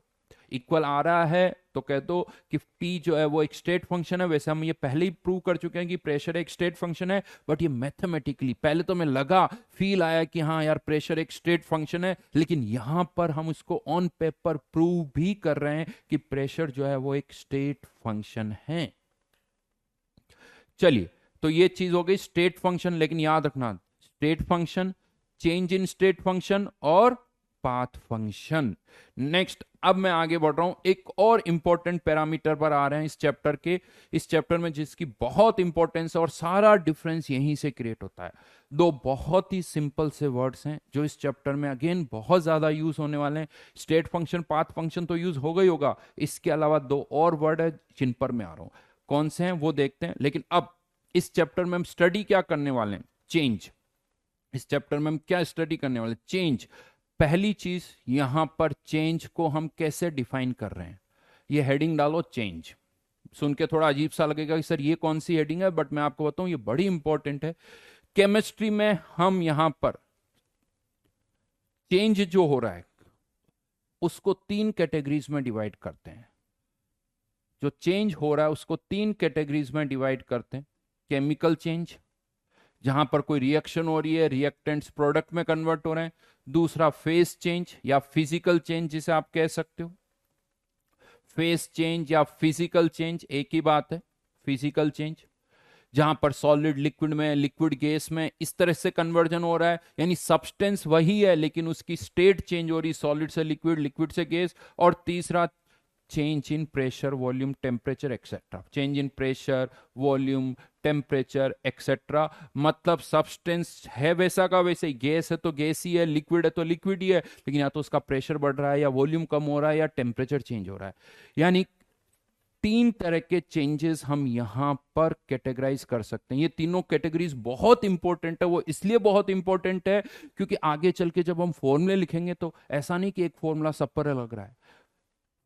इक्वल आ रहा है तो कह दो कि t जो है वो एक स्टेट फंक्शन है। वैसे हम ये पहले ही प्रूव कर चुके हैं कि प्रेशर एक स्टेट फंक्शन है, बट ये मैथमेटिकली पहले तो मैं लगा फील आया कि हाँ यार प्रेशर एक स्टेट फंक्शन है, लेकिन यहां पर हम उसको ऑन पेपर प्रूव भी कर रहे हैं कि प्रेशर जो है वो एक स्टेट फंक्शन है। चलिए, तो ये चीज हो गई स्टेट फंक्शन, लेकिन याद रखना state function, change in state function और पाथ फंक्शन। नेक्स्ट अब मैं आगे बढ़ रहा हूं, एक और इंपॉर्टेंट पैरामीटर पर आ रहे हैं इस चैप्टर में जिसकी बहुत इंपॉर्टेंस है और सारा डिफरेंस यहीं से क्रिएट होता है। दो बहुत ही सिंपल से वर्ड्स हैं जो इस चैप्टर में अगेन बहुत ज्यादा यूज होने वाले हैं। स्टेट फंक्शन पाथ फंक्शन तो यूज होगा ही होगा, इसके अलावा दो और वर्ड है जिन पर मैं आ रहा हूं, कौन से हैं वो देखते हैं। लेकिन अब इस चैप्टर में हम स्टडी क्या करने वाले हैं, चेंज। इस चैप्टर में हम क्या स्टडी करने वाले, चेंज। पहली चीज यहां पर चेंज को हम कैसे डिफाइन कर रहे हैं, ये हेडिंग डालो चेंज। सुन के थोड़ा अजीब सा लगेगा कि सर ये कौन सी हेडिंग है, बट मैं आपको बताऊं ये बड़ी इंपॉर्टेंट है। केमिस्ट्री में हम यहां पर चेंज जो हो रहा है उसको तीन कैटेगरीज में डिवाइड करते हैं। जो चेंज हो रहा है उसको तीन कैटेगरीज में डिवाइड करते हैं। केमिकल चेंज, जहां पर कोई रिएक्शन हो रही है, रिएक्टेंट्स प्रोडक्ट में कन्वर्ट हो रहे हैं। दूसरा फेस चेंज या फिजिकल चेंज जिसे आप कह सकते हो, फेस चेंज या फिजिकल चेंज एक ही बात है। फिजिकल चेंज जहां पर सॉलिड लिक्विड में, लिक्विड गैस में इस तरह से कन्वर्जन हो रहा है, यानी सब्सटेंस वही है लेकिन उसकी स्टेट चेंज हो रही, सॉलिड से लिक्विड, लिक्विड से गैस। और तीसरा change in pressure, volume, temperature etcetera. Change in pressure, volume, temperature etcetera, मतलब सब्सटेंस है वैसा का वैसे ही, गैस है तो गैस ही है, लिक्विड है तो लिक्विड ही है, लेकिन या तो उसका प्रेशर बढ़ रहा है या वॉल्यूम कम हो रहा है या टेम्परेचर चेंज हो रहा है। यानी तीन तरह के चेंजेस हम यहां पर कैटेगराइज कर सकते हैं। ये तीनों कैटेगरीज बहुत इंपॉर्टेंट है। वो इसलिए बहुत इंपॉर्टेंट है क्योंकि आगे चल के जब हम फॉर्मूले लिखेंगे तो ऐसा नहीं कि एक फॉर्मूला सब पर लग रहा है,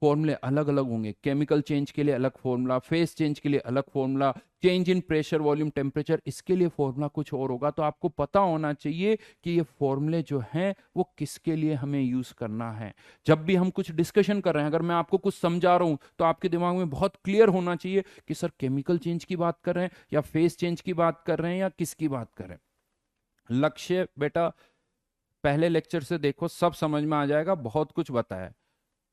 फॉर्मूले अलग अलग होंगे। केमिकल चेंज के लिए अलग फॉर्मूला, फेस चेंज के लिए अलग formula, change in pressure, volume, temperature इसके लिए फॉर्मूला कुछ और होगा। तो आपको पता होना चाहिए कि ये फॉर्मूले जो हैं वो किसके लिए हमें यूज करना है। जब भी हम कुछ डिस्कशन कर रहे हैं, अगर मैं आपको कुछ समझा रहा हूं तो आपके दिमाग में बहुत क्लियर होना चाहिए कि सर केमिकल चेंज की बात कर रहे हैं या फेस चेंज की बात कर रहे हैं या किसकी बात कर रहे हैं। लक्ष्य बेटा पहले लेक्चर से देखो, सब समझ में आ जाएगा, बहुत कुछ बताया।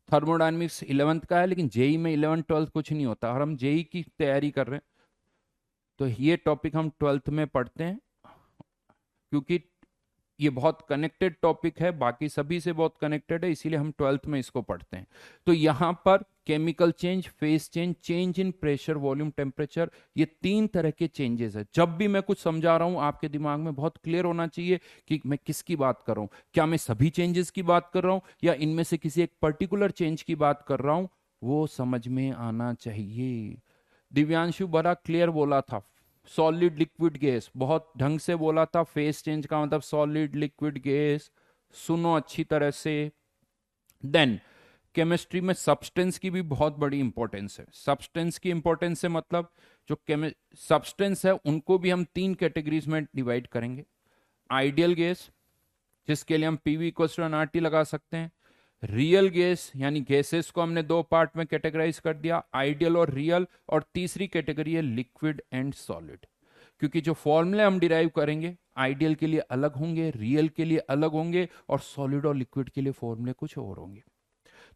थर्मोडायनेमिक्स 11th का है, लेकिन जेई में 11th 12th कुछ नहीं होता, और हम जेई की तैयारी कर रहे हैं तो ये टॉपिक हम 12th में पढ़ते हैं क्योंकि ये बहुत कनेक्टेड टॉपिक है, बाकी सभी से बहुत कनेक्टेड है, इसीलिए हम 12th में इसको पढ़ते हैं। तो यहां पर chemical change, face change, change in pressure, volume, temperature, ये तीन तरह के चेंजेस है। जब भी मैं कुछ समझा रहा हूं आपके दिमाग में बहुत क्लियर होना चाहिए कि मैं किसकी बात कर रहा हूं। क्या मैं सभी चेंजेस की बात कर रहा हूं या इनमें से किसी एक पर्टिकुलर चेंज की बात कर रहा हूं, वो समझ में आना चाहिए। दिव्यांशु बड़ा क्लियर बोला था, सॉलिड लिक्विड गैस बहुत ढंग से बोला था। फेस चेंज का मतलब सॉलिड लिक्विड गैस, सुनो अच्छी तरह से। देन केमिस्ट्री में सब्सटेंस की भी बहुत बड़ी इंपॉर्टेंस है। सब्सटेंस की इंपॉर्टेंस से मतलब जो सब्सटेंस है उनको भी हम तीन कैटेगरीज में डिवाइड करेंगे। आइडियल गैस जिसके लिए हम पीवी इक्वल टू एनआरटी लगा सकते हैं, रियल गैस यानी गैसेस को हमने दो पार्ट में कैटेगराइज कर दिया, आइडियल और रियल, और तीसरी कैटेगरी है लिक्विड एंड सॉलिड। क्योंकि जो फॉर्मूले हम डिराइव करेंगे आइडियल के लिए अलग होंगे, रियल के लिए अलग होंगे, और सॉलिड और लिक्विड के लिए फॉर्मूले कुछ और होंगे।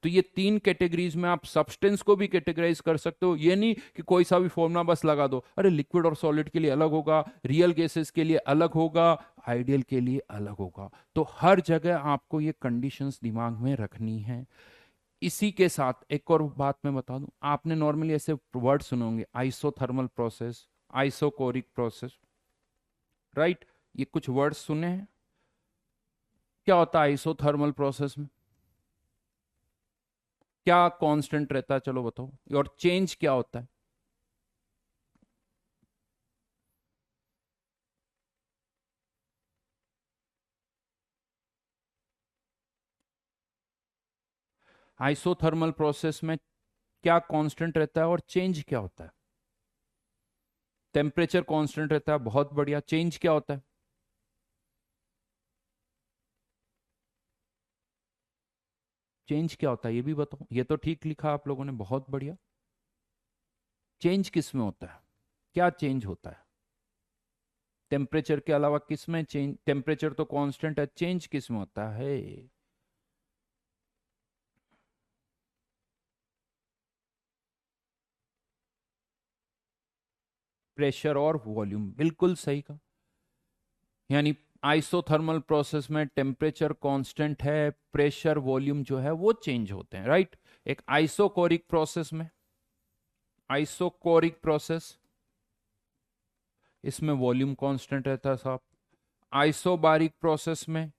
तो ये तीन कैटेगरीज में आप सब्सटेंस को भी कैटेगराइज कर सकते हो। ये नहीं कि कोई सा भी फॉर्मूला बस लगा दो, अरे लिक्विड और सॉलिड के लिए अलग होगा, रियल गैसेस के लिए अलग होगा, आइडियल के लिए अलग होगा। तो हर जगह आपको ये कंडीशंस दिमाग में रखनी है। इसी के साथ एक और बात मैं बता दूं, आपने नॉर्मली ऐसे वर्ड सुने होंगे, isothermal process, isochoric process, right? ये कुछ वर्ड्स सुने हैं। क्या होता है आइसोथर्मल प्रोसेस में? क्या कांस्टेंट रहता है, चलो बताओ, और चेंज क्या होता है? आइसोथर्मल प्रोसेस में क्या कांस्टेंट रहता है और चेंज क्या होता है? टेम्परेचर कांस्टेंट रहता है, बहुत बढ़िया। चेंज क्या होता है? चेंज क्या होता है ये भी बताओ। ये तो ठीक लिखा आप लोगों ने, बहुत बढ़िया। चेंज किस में होता है? क्या चेंज होता है? टेम्परेचर के अलावा किस में चेंज? टेम्परेचर तो कांस्टेंट है, चेंज किस में होता है? प्रेशर और वॉल्यूम, बिल्कुल सही कहा। यानी आइसोथर्मल प्रोसेस में टेम्परेचर कांस्टेंट है, प्रेशर वॉल्यूम जो है वो चेंज होते हैं, राइट? एक आइसोकोरिक प्रोसेस में, आइसोकोरिक प्रोसेस, इसमें वॉल्यूम कांस्टेंट रहता है साहब। आइसोबारिक प्रोसेस में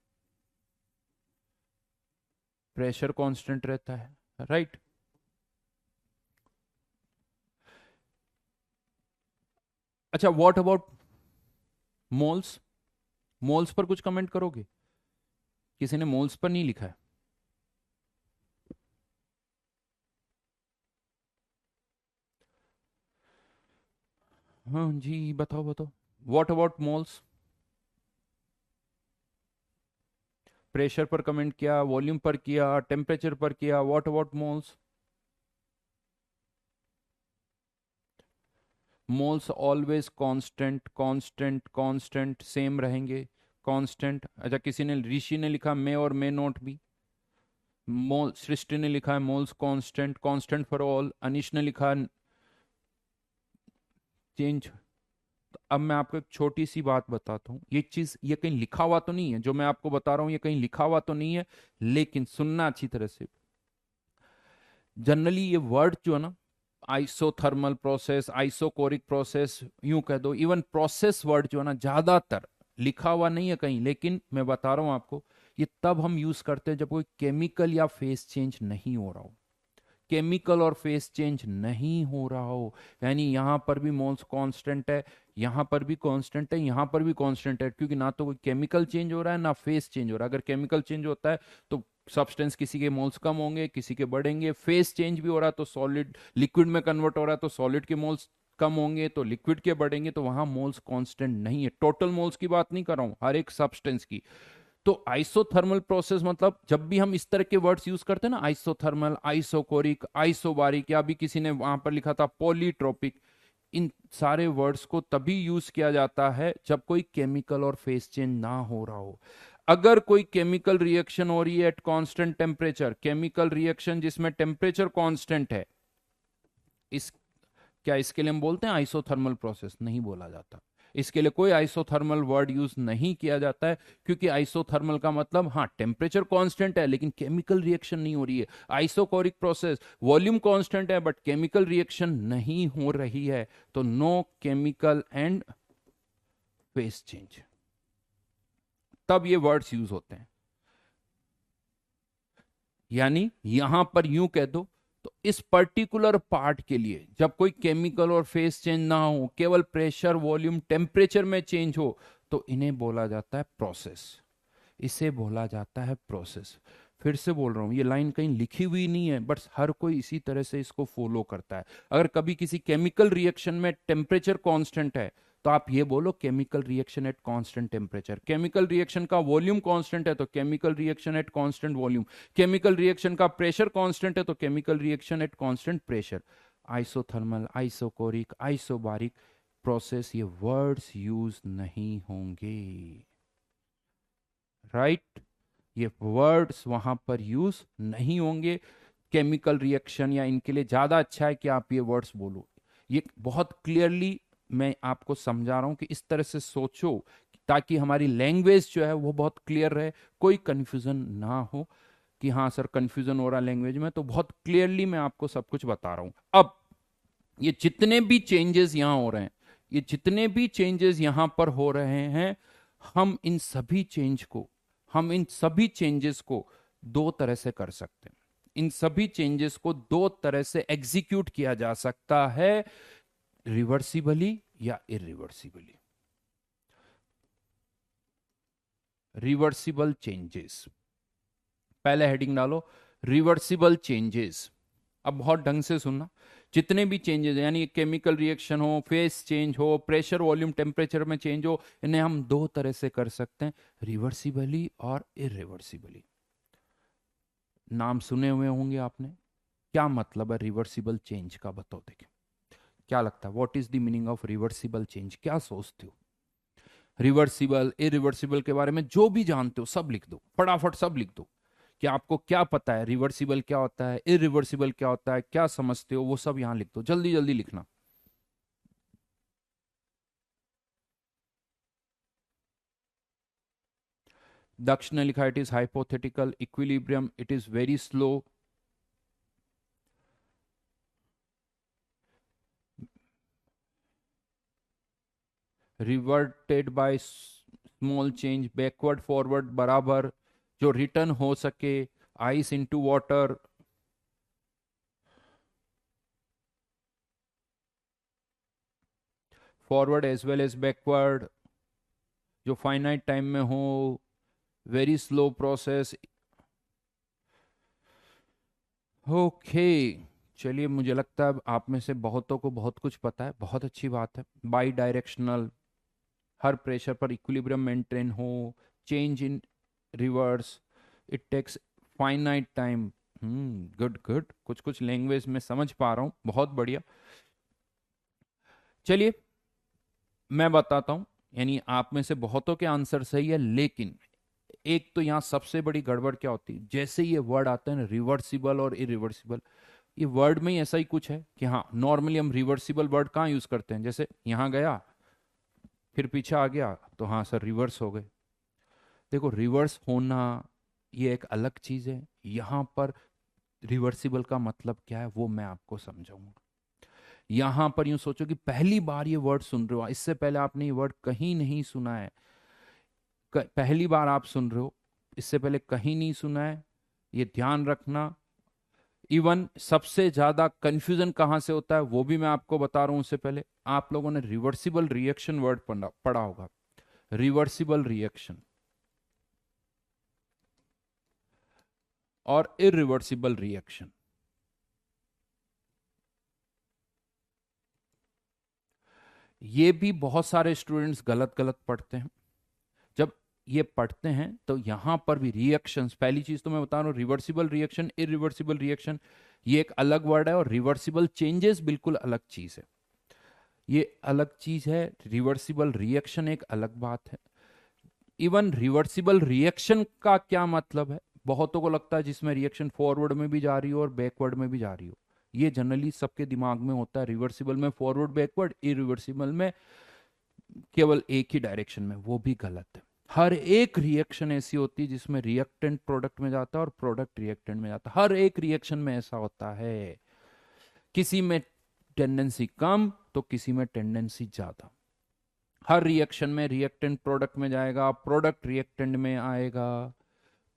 प्रेशर कांस्टेंट रहता है, राइट? अच्छा, what about moles? Moles per कुछ कमेंट करोगे? किसी ने मोल्स पर नहीं लिखा है। हाँ जी, बताओ बताओ, व्हाट अबाउट मोल्स? प्रेशर पर कमेंट किया, वॉल्यूम पर किया, टेम्परेचर पर किया, what about moles? Moles always constant, constant, constant, same रहेंगे, कांस्टेंट। अच्छा, किसी ने, ऋषि ने लिखा मे और मे नॉट बी। मोल, सृष्टि ने लिखा है moles constant, constant for all. Anish ने लिखा चेंज। अब मैं आपको एक छोटी सी बात बताता हूँ, ये चीज ये कहीं लिखा हुआ तो नहीं है, जो मैं आपको बता रहा हूँ ये कहीं लिखा हुआ तो नहीं है, लेकिन सुनना अच्छी तरह से। जनरली ये वर्ड जो है ना, आइसोथर्मल प्रोसेस, आइसोकोरिक प्रोसेस, यूं कह दो, इवन प्रोसेस वर्ड जो है ना, ज्यादातर लिखा हुआ नहीं है कहीं, लेकिन मैं बता रहा हूं आपको, ये तब हम यूज करते हैं जब कोई केमिकल या फेस चेंज नहीं हो रहा हो। केमिकल और फेस चेंज नहीं हो रहा हो, यानी यहां पर भी मोल्स कांस्टेंट है, यहां पर भी कांस्टेंट है, यहां पर भी कांस्टेंट है, क्योंकि ना तो कोई केमिकल चेंज हो रहा है ना फेस चेंज हो रहा है। अगर केमिकल चेंज होता है तो सब्सटेंस किसी के मोल्स कम होंगे, किसी के बढ़ेंगे। फेस चेंज भी हो रहा है तो सॉलिड लिक्विड में कन्वर्ट हो रहा है तो सॉलिड के मोल्स कम होंगे तो लिक्विड के बढ़ेंगे, तो वहां मोल्स कांस्टेंट नहीं है। टोटल मोल्स की बात नहीं कर रहा हूं, हर एक सब्सटेंस की। तो आइसोथर्मल प्रोसेस मतलब जब भी हम इस तरह के वर्ड्स यूज करते हैं ना, आइसोथर्मल, आइसोकोरिक, आइसोबारिक, या अभी किसी ने वहां पर लिखा था पॉलीट्रोपिक, इन सारे वर्ड्स को तभी यूज किया जाता है जब कोई केमिकल और फेस चेंज ना हो रहा हो। अगर कोई केमिकल रिएक्शन हो रही है at constant temperature, chemical reaction जिसमें टेम्परेचर कांस्टेंट है, इस क्या इसके लिए हम बोलते हैं आइसोथर्मल प्रोसेस? नहीं बोला जाता। इसके लिए कोई आइसोथर्मल वर्ड यूज नहीं किया जाता है, क्योंकि आइसोथर्मल का मतलब, हाँ टेम्परेचर कांस्टेंट है लेकिन केमिकल रिएक्शन नहीं हो रही है। आइसोकोरिक प्रोसेस, वॉल्यूम कांस्टेंट है बट केमिकल रिएक्शन नहीं हो रही है, तो no chemical and phase change, तब ये वर्ड्स यूज होते हैं। यानी यहां पर यूं कह दो, तो इस पर्टिकुलर पार्ट के लिए जब कोई केमिकल और फेस चेंज ना हो, केवल प्रेशर, वॉल्यूम, टेम्परेचर में चेंज हो, तो इन्हें बोला जाता है प्रोसेस। इसे बोला जाता है प्रोसेस। फिर से बोल रहा हूं, ये लाइन कहीं लिखी हुई नहीं है, बट हर कोई इसी तरह से इसको फॉलो करता है। अगर कभी किसी केमिकल रिएक्शन में टेम्परेचर कांस्टेंट है तो आप ये बोलो chemical reaction at constant temperature. Chemical reaction का वॉल्यूम कांस्टेंट है तो chemical reaction at constant volume. Chemical reaction का प्रेशर कांस्टेंट है तो chemical reaction at constant pressure. Isothermal, isochoric, isobaric process, ये वर्ड्स यूज नहीं होंगे, राइट? ये वर्ड्स वहां पर यूज नहीं होंगे। केमिकल रिएक्शन या इनके लिए ज्यादा अच्छा है कि आप ये वर्ड्स बोलो। ये बहुत क्लियरली मैं आपको समझा रहा हूं कि इस तरह से सोचो ताकि हमारी लैंग्वेज जो है वो बहुत क्लियर रहे, कोई कंफ्यूजन ना हो कि हाँ सर कंफ्यूजन हो रहा लैंग्वेज में। तो बहुत क्लियरली मैं आपको सब कुछ बता रहा हूं। अब ये जितने भी चेंजेस यहां हो रहे हैं, ये जितने भी चेंजेस यहां पर हो रहे हैं, हम इन सभी चेंजेस को दो तरह से कर सकते हैं। इन सभी चेंजेस को दो तरह से एग्जीक्यूट किया जा सकता है, रिवर्सिबली या इरिवर्सिबली। रिवर्सिबल चेंजेस, पहले हेडिंग डालो रिवर्सिबल चेंजेस। अब बहुत ढंग से सुनना, जितने भी चेंजेस यानी केमिकल रिएक्शन हो, फेस चेंज हो, प्रेशर वॉल्यूम टेम्परेचर में चेंज हो, इन्हें हम दो तरह से कर सकते हैं, रिवर्सिबली और इरिवर्सिबली। नाम सुने हुए होंगे आपने। क्या मतलब है रिवर्सिबल चेंज का, बताओ देखें क्या लगता है, what is the meaning of reversible change, क्या सोचते हो? रिवर्सिबल इरिवर्सिबल के बारे में जो भी जानते हो सब लिख दो, फटाफट सब लिख दो कि आपको क्या पता है, रिवर्सिबल क्या होता है, इरिवर्सिबल क्या होता है, क्या समझते हो, वो सब यहां लिख दो, जल्दी जल्दी लिखना। दक्ष ने लिखा it is hypothetical equilibrium, it is very slow. Reverted by small change, backward forward बराबर, जो रिटर्न हो सके, ice into water, forward as well as backward, जो फाइनाइट टाइम में हो, वेरी स्लो प्रोसेस। ओके, चलिए मुझे लगता है आप में से बहुतों को बहुत कुछ पता है, बहुत अच्छी बात है। बाई डायरेक्शनल, हर प्रेशर पर इक्विलिब्रियम मेंटेन हो, change in reverse, it takes finite time. Good good, कुछ कुछ लैंग्वेज में समझ पा रहा हूं, बहुत बढ़िया। चलिए मैं बताता हूं, यानी आप में से बहुतों के आंसर सही है, लेकिन एक तो यहां सबसे बड़ी गड़बड़ क्या होती है, जैसे ये वर्ड आता है ना रिवर्सिबल और इरिवर्सिबल, ये वर्ड में ही ऐसा ही कुछ है कि हाँ नॉर्मली हम रिवर्सिबल वर्ड कहाँ यूज करते हैं, जैसे यहां गया फिर पीछे आ गया तो हाँ सर रिवर्स हो गए। देखो रिवर्स होना ये एक अलग चीज है, यहां पर रिवर्सिबल का मतलब क्या है वो मैं आपको समझाऊंगा। यहां पर यूं सोचो कि पहली बार ये वर्ड सुन रहे हो, इससे पहले आपने ये वर्ड कहीं नहीं सुना है, पहली बार आप सुन रहे हो, इससे पहले कहीं नहीं सुना है, ये ध्यान रखना। इवन सबसे ज्यादा कंफ्यूजन कहां से होता है वो भी मैं आपको बता रहा हूं। उससे पहले आप लोगों ने रिवर्सिबल रिएक्शन वर्ड पढ़ा होगा, रिवर्सिबल रिएक्शन और इरिवर्सिबल रिएक्शन। ये भी बहुत सारे स्टूडेंट्स गलत गलत पढ़ते हैं। जब ये पढ़ते हैं तो यहां पर भी रिएक्शंस, पहली चीज तो मैं बता रहा हूं रिवर्सिबल रिएक्शन इरिवर्सिबल रिएक्शन ये एक अलग वर्ड है, और रिवर्सिबल चेंजेस बिल्कुल अलग चीज है, ये अलग चीज है। रिवर्सिबल रिएक्शन एक अलग बात है। इवन रिवर्सिबल रिएक्शन का क्या मतलब है, बहुतों को लगता है जिसमें रिएक्शन फॉरवर्ड में भी जा रही हो और बैकवर्ड में भी जा रही हो, ये जनरली सबके दिमाग में होता है, रिवर्सिबल में फॉरवर्ड बैकवर्ड, इरिवर्सिबल में केवल एक ही डायरेक्शन में, वो भी गलत है। हर एक रिएक्शन ऐसी होती है जिसमें रिएक्टेंट प्रोडक्ट में जाता है और प्रोडक्ट रिएक्टेंट में जाता है, हर एक रिएक्शन में ऐसा होता है। किसी में टेंडेंसी कम तो किसी में टेंडेंसी ज्यादा। हर रिएक्शन में रिएक्टेंट प्रोडक्ट में जाएगा, प्रोडक्ट रिएक्टेंट में आएगा।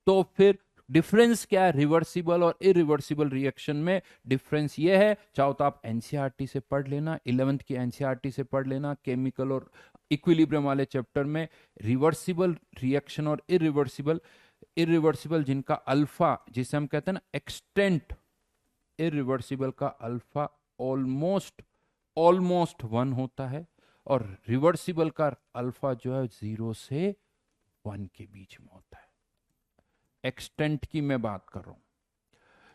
तो फिर डिफरेंस क्या है रिवर्सिबल और इरिवर्सिबल रिएक्शन में? डिफरेंस ये है, चाहो तो आप एनसीईआरटी से पढ़ लेना, 11th की एनसीईआरटी से पढ़ लेना, केमिकल और इक्विलिब्रियम वाले चैप्टर में रिवर्सिबल रिएक्शन और इरिवर्सिबल, इरिवर्सिबल जिनका अल्फा जिसे हम कहते हैं ना एक्सटेंट, इरिवर्सिबल का अल्फा ऑलमोस्ट ऑलमोस्ट 1 होता है, और रिवर्सिबल का अल्फा जो है 0 से 1 के बीच में होता है। एक्सटेंट की मैं बात कर रहा हूं,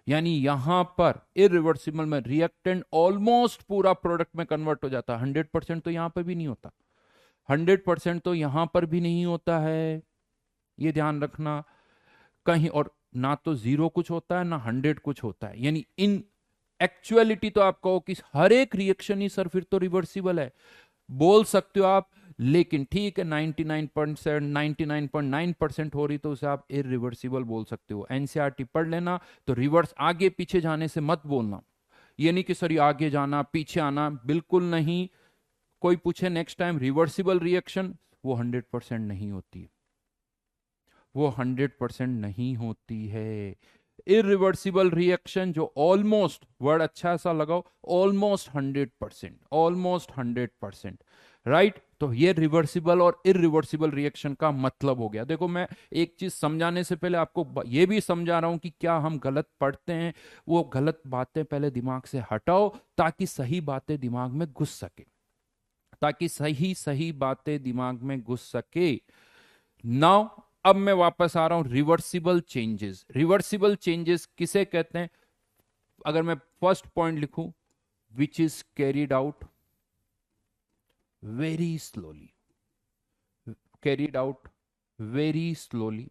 यानी यहां पर इरिवर्सिबल में रिएक्टेंट ऑलमोस्ट पूरा प्रोडक्ट में कन्वर्ट हो जाता है। 100% तो यहां पर भी नहीं होता, 100% तो यहां पर भी नहीं होता है, ये ध्यान रखना कहीं। और ना तो 0 कुछ होता है ना 100 कुछ होता है, यानी इन एक्चुअलिटी तो आप कहो कि हर एक रिएक्शन ही सर फिर तो रिवर्सिबल है, बोल सकते हो आप, लेकिन ठीक है 99.9% हो रही तो उसे आप इरिवर्सिबल बोल सकते हो। एनसीईआरटी पढ़ लेना, तो रिवर्स आगे पीछे जाने से मत बोलना, ये नहीं कि सर ये आगे जाना पीछे आना, बिल्कुल नहीं। कोई पूछे नेक्स्ट टाइम रिवर्सिबल रिएक्शन, वो 100% नहीं होती है, वो 100% नहीं होती है। इरिवर्सिबल रिएक्शन जो ऑलमोस्ट, वर्ड अच्छा सा लगाओ, ऑलमोस्ट 100%, ऑलमोस्ट 100%, राइट। तो ये रिवर्सिबल और इरिवर्सिबल रिएक्शन का मतलब हो गया। देखो मैं एक चीज समझाने से पहले आपको ये भी समझा रहा हूं कि क्या हम गलत पढ़ते हैं, वो गलत बातें पहले दिमाग से हटाओ ताकि सही बातें दिमाग में घुस सके, ताकि सही सही बातें दिमाग में घुस सके। नाउ अब मैं वापस आ रहा हूं रिवर्सिबल चेंजेस। रिवर्सिबल चेंजेस किसे कहते हैं? अगर मैं फर्स्ट पॉइंट लिखूं, which is carried out very slowly, carried out very slowly.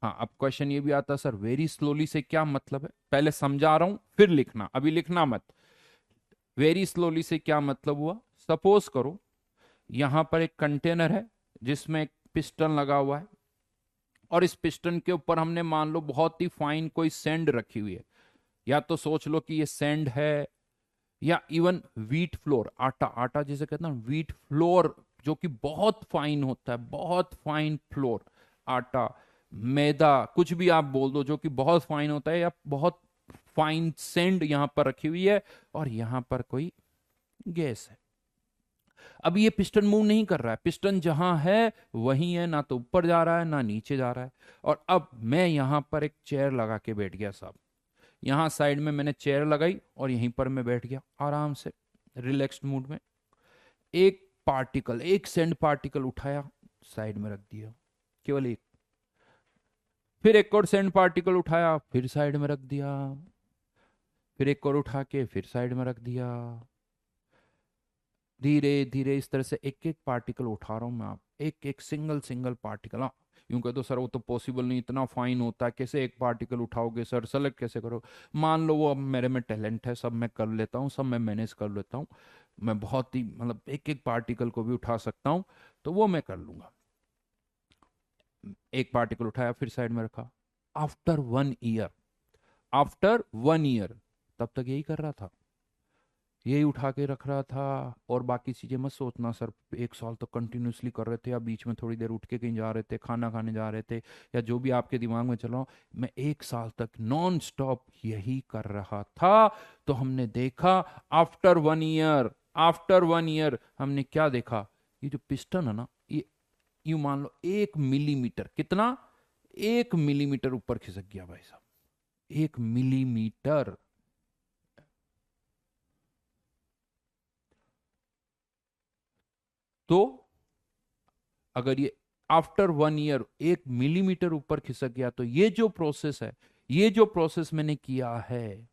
हाँ, अब क्वेश्चन ये भी आता सर वेरी स्लोली से क्या मतलब है, पहले समझा रहा हूं फिर लिखना, अभी लिखना मत। वेरी स्लोली से क्या मतलब हुआ? सपोज करो यहां पर एक कंटेनर है जिसमें एक पिस्टन लगा हुआ है, और इस पिस्टन के ऊपर हमने मान लो बहुत ही फाइन कोई सैंड रखी हुई है, या तो सोच लो कि ये सैंड है, या इवन व्हीट फ्लोर, आटा, आटा जिसे कहते हैं व्हीट फ्लोर, जो कि बहुत फाइन होता है, बहुत फाइन फ्लोर, आटा, मैदा, कुछ भी आप बोल दो जो कि बहुत फाइन होता है, या बहुत फाइन सैंड यहां पर रखी हुई है, और यहां पर कोई गैस है। अब ये पिस्टन मूव नहीं कर रहा है, पिस्टन जहां है वहीं है, ना तो ऊपर जा रहा है ना नीचे जा रहा है। और अब मैं यहां पर एक चेयर लगा के बैठ गया साहब, यहां साइड में मैंने चेयर लगाई और यहीं पर मैं बैठ गया आराम से रिलैक्स्ड मूड में। एक पार्टिकल, एक सैंड पार्टिकल उठाया, साइड में रख दिया, केवल एक। फिर एक और सैंड पार्टिकल उठाया, फिर साइड में रख दिया, फिर एक और उठा के फिर साइड में रख दिया। धीरे धीरे इस तरह से एक एक पार्टिकल उठा रहा हूं मैं, आप एक एक सिंगल सिंगल पार्टिकल। हाँ, यूं कह दो सर वो तो पॉसिबल नहीं, इतना फाइन होता है, कैसे एक पार्टिकल उठाओगे सर, सेलेक्ट कैसे करो? मान लो वो अब मेरे में टैलेंट है, सब मैं कर लेता हूँ, सब मैं मैनेज कर लेता हूँ, मैं बहुत ही मतलब एक एक पार्टिकल को भी उठा सकता हूँ, तो वो मैं कर लूंगा। एक पार्टिकल उठाया फिर साइड में रखा। आफ्टर 1 ईयर, आफ्टर 1 ईयर, तब तक यही कर रहा था, यही उठा के रख रहा था, और बाकी चीजें मत सोचना सर 1 साल तो कंटिन्यूसली कर रहे थे, या बीच में थोड़ी देर उठ के कहीं जा रहे थे, खाना खाने जा रहे थे, या जो भी आपके दिमाग में चल रहा हो, मैं 1 साल तक नॉन स्टॉप यही कर रहा था। तो हमने देखा आफ्टर 1 ईयर, आफ्टर 1 ईयर हमने क्या देखा, ये जो पिस्टन है ना, ये यूं मान लो 1 मिलीमीटर, कितना, 1 मिलीमीटर ऊपर खिसक गया भाई साहब, 1 मिलीमीटर। तो अगर ये आफ्टर 1 ईयर 1 मिलीमीटर ऊपर खिसक गया, तो ये जो प्रोसेस है, ये जो प्रोसेस मैंने किया है,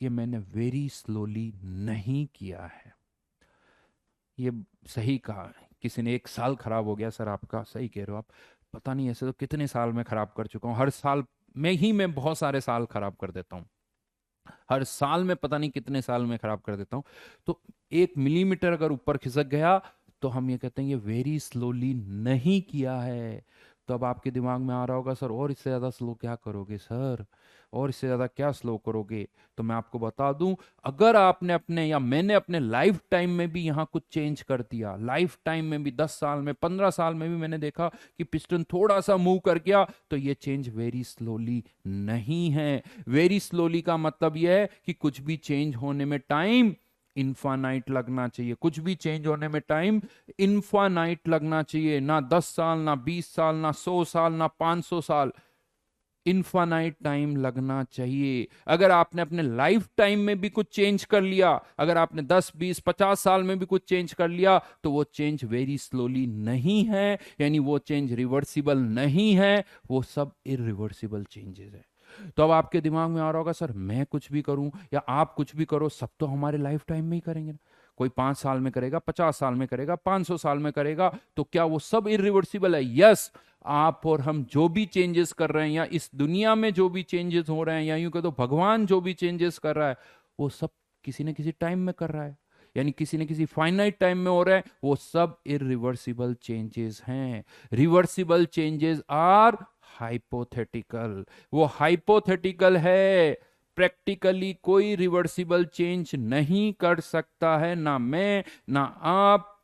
ये मैंने वेरी स्लोली नहीं किया है। ये सही कहा है, किसी ने 1 साल खराब हो गया सर आपका, सही कह रहे हो आप, पता नहीं ऐसे तो कितने साल में खराब कर चुका हूं, हर साल में ही मैं बहुत सारे साल खराब कर देता हूं, हर साल में पता नहीं कितने साल में खराब कर देता हूं। तो 1 मिलीमीटर अगर ऊपर खिसक गया, तो हम ये कहते हैं ये वेरी स्लोली नहीं किया है। तो अब आपके दिमाग में आ रहा होगा सर और इससे ज्यादा स्लो क्या करोगे सर, और इससे ज्यादा क्या स्लो करोगे? तो मैं आपको बता दूं, अगर आपने अपने या मैंने अपने लाइफ टाइम में भी यहां कुछ चेंज कर दिया, लाइफ टाइम में भी 10 साल में 15 साल में भी मैंने देखा कि पिस्टन थोड़ा सा मूव कर गया, तो ये चेंज वेरी स्लोली नहीं है। वेरी स्लोली का मतलब यह है कि कुछ भी चेंज होने में टाइम इनफानाइट लगना चाहिए, कुछ भी चेंज होने में टाइम इनफानाइट लगना चाहिए, ना 10 साल, ना 20 साल, ना 100 साल, ना 500 साल, इनफाइनाइट टाइम लगना चाहिए। अगर आपने अपने लाइफ टाइम में भी कुछ चेंज कर लिया, अगर आपने 10 20 50 साल में भी कुछ चेंज कर लिया, तो वो चेंज वेरी स्लोली नहीं है, यानी वो चेंज रिवर्सिबल नहीं है, वो सब इरिवर्सिबल चेंजेस है। तो अब आपके दिमाग में आ रहा होगा, सर मैं कुछ भी करूं या आप कुछ भी करो, सब तो हमारे लाइफ टाइम में ही करेंगे ना। कोई 5 साल में करेगा, 50 साल में करेगा, 500 साल में करेगा, तो क्या वो सब इरिवर्सिबल है? यस। आप और हम जो भी चेंजेस कर रहे हैं, या इस दुनिया में जो भी चेंजेस हो रहे हैं, या यूं कह दो भगवान जो भी चेंजेस कर रहा है, वो सब किसी न किसी टाइम में कर रहा है, यानी किसी न किसी फाइनाइट टाइम में हो रहा है। वो सब इरिवर्सिबल चेंजेस हैं। Reversible changes are hypothetical. वो हाइपोथेटिकल है, प्रैक्टिकली कोई रिवर्सिबल चेंज नहीं कर सकता है, ना मैं, ना आप,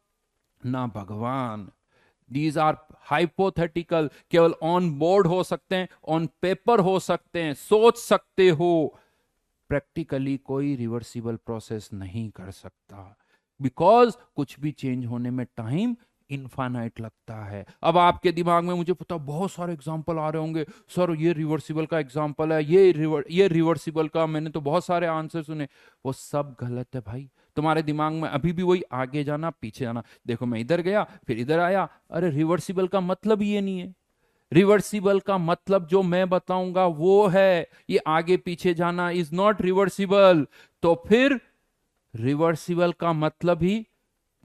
ना भगवान। दीज आर हाइपोथेटिकल, केवल ऑन बोर्ड हो सकते हैं, ऑन पेपर हो सकते हैं, सोच सकते हो, प्रैक्टिकली कोई रिवर्सिबल प्रोसेस नहीं कर सकता, बिकॉज कुछ भी चेंज होने में टाइम इनफाइनाइट लगता है। अब आपके दिमाग में, मुझे पता बहुत सारे एग्जांपल आ रहे होंगे, सर ये रिवर्सिबल का एग्जांपल है, ये रिवर्सिबल का मैंने तो बहुत सारे आंसर सुने। वो सब गलत है भाई। तुम्हारे दिमाग में अभी भी वही आगे जाना पीछे जाना, देखो मैं इधर गया फिर इधर आया, अरे रिवर्सिबल का मतलब ये नहीं है। रिवर्सिबल का मतलब जो मैं बताऊंगा वो है, ये आगे पीछे जाना इज नॉट रिवर्सिबल। तो फिर रिवर्सिबल का मतलब ही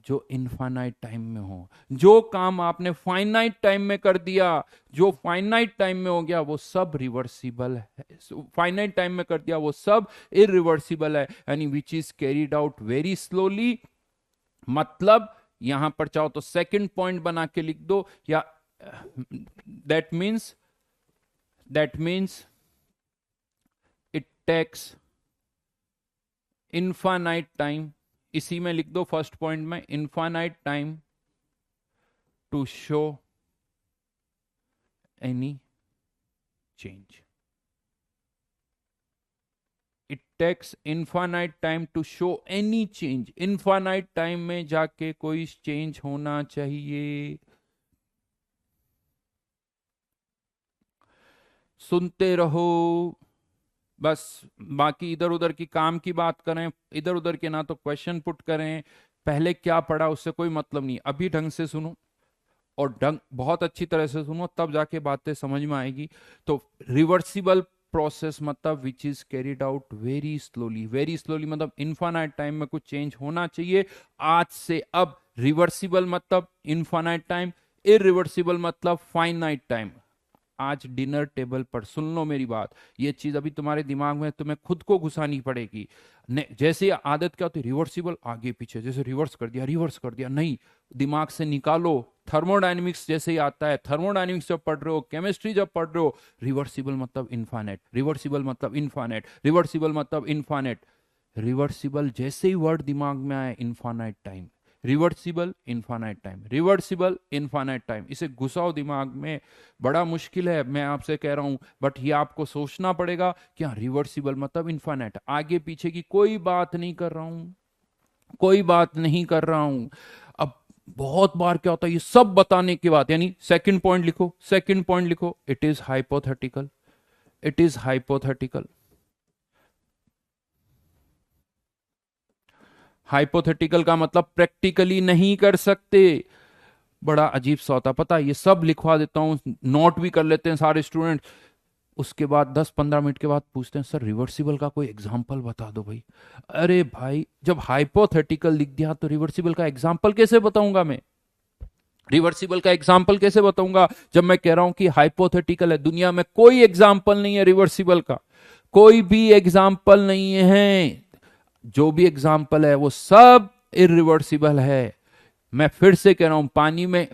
जो इनफाइनाइट टाइम में हो। जो काम आपने फाइनाइट टाइम में कर दिया, जो फाइनाइट टाइम में हो गया, वो सब रिवर्सिबल है। फाइनाइट टाइम में कर दिया वो सब इरिवर्सिबल है, यानी which is carried out very slowly. मतलब यहां पर चाहो तो सेकंड पॉइंट बना के लिख दो, या that means it takes infinite time. इसी में लिख दो फर्स्ट पॉइंट में, infinite time to show any change. It takes infinite time to show any change. Infinite time में जाके कोई चेंज होना चाहिए। सुनते रहो बस। बाकी इधर उधर की काम की बात करें, इधर उधर के ना तो क्वेश्चन पुट करें, पहले क्या पढ़ा उससे कोई मतलब नहीं। अभी ढंग से सुनो, और ढंग बहुत अच्छी तरह से सुनो, तब जाके बातें समझ में आएगी। तो रिवर्सिबल प्रोसेस मतलब which is carried out very slowly. Very slowly मतलब इनफाइनाइट टाइम में कुछ चेंज होना चाहिए आज से अब। रिवर्सिबल मतलब इनफाइनाइट टाइम, इरिवर्सिबल मतलब फाइनाइट टाइम। आज डिनर टेबल पर सुन लो मेरी बात, ये चीज अभी तुम्हारे दिमाग में तुम्हें खुद को घुसानी पड़ेगी। जैसे आदत क्या होती है, रिवर्सिबल आगे पीछे, जैसे रिवर्स कर दिया, नहीं, दिमाग से निकालो। थर्मोडायनेमिक्स जैसे ही आता है, थर्मोडायनेमिक्स जब पढ़ रहे हो, केमिस्ट्री जब पढ़ रहे हो, रिवर्सिबल मतलब इनफाइनाइट, रिवर्सिबल मतलब इनफाइनाइट, रिवर्सिबल मतलब इनफाइनाइट। रिवर्सिबल जैसे ही वर्ड दिमाग में आए, infinite time, reversible infinite time, reversible infinite time, इसे घुसाओ दिमाग में। बड़ा मुश्किल है, मैं आपसे कह रहा हूं, बट ये आपको सोचना पड़ेगा कि हाँ रिवर्सिबल मतलब इनफाइनाइट। आगे पीछे की कोई बात नहीं कर रहा हूं, कोई बात नहीं कर रहा हूं। अब बहुत बार क्या होता है, ये सब बताने के बाद, यानी सेकंड पॉइंट लिखो, सेकंड पॉइंट लिखो, it is hypothetical, it is hypothetical. Hypothetical का मतलब प्रैक्टिकली नहीं कर सकते। बड़ा अजीब सा होता, पता है, ये सब लिखवा देता हूं, नोट भी कर लेते हैं सारे स्टूडेंट। उसके बाद 10-15 मिनट के बाद पूछते हैं, सर रिवर्सिबल का कोई एग्जाम्पल बता दो भाई। अरे भाई, जब हाइपोथेटिकल लिख दिया तो रिवर्सिबल का एग्जाम्पल कैसे बताऊंगा मैं? रिवर्सिबल का एग्जाम्पल कैसे बताऊंगा जब मैं कह रहा हूं कि हाइपोथेटिकल है? दुनिया में कोई एग्जाम्पल नहीं है रिवर्सिबल का, कोई भी एग्जाम्पल नहीं है। जो भी एग्जाम्पल है वो सब इरिवर्सिबल है। मैं फिर से कह रहा हूं,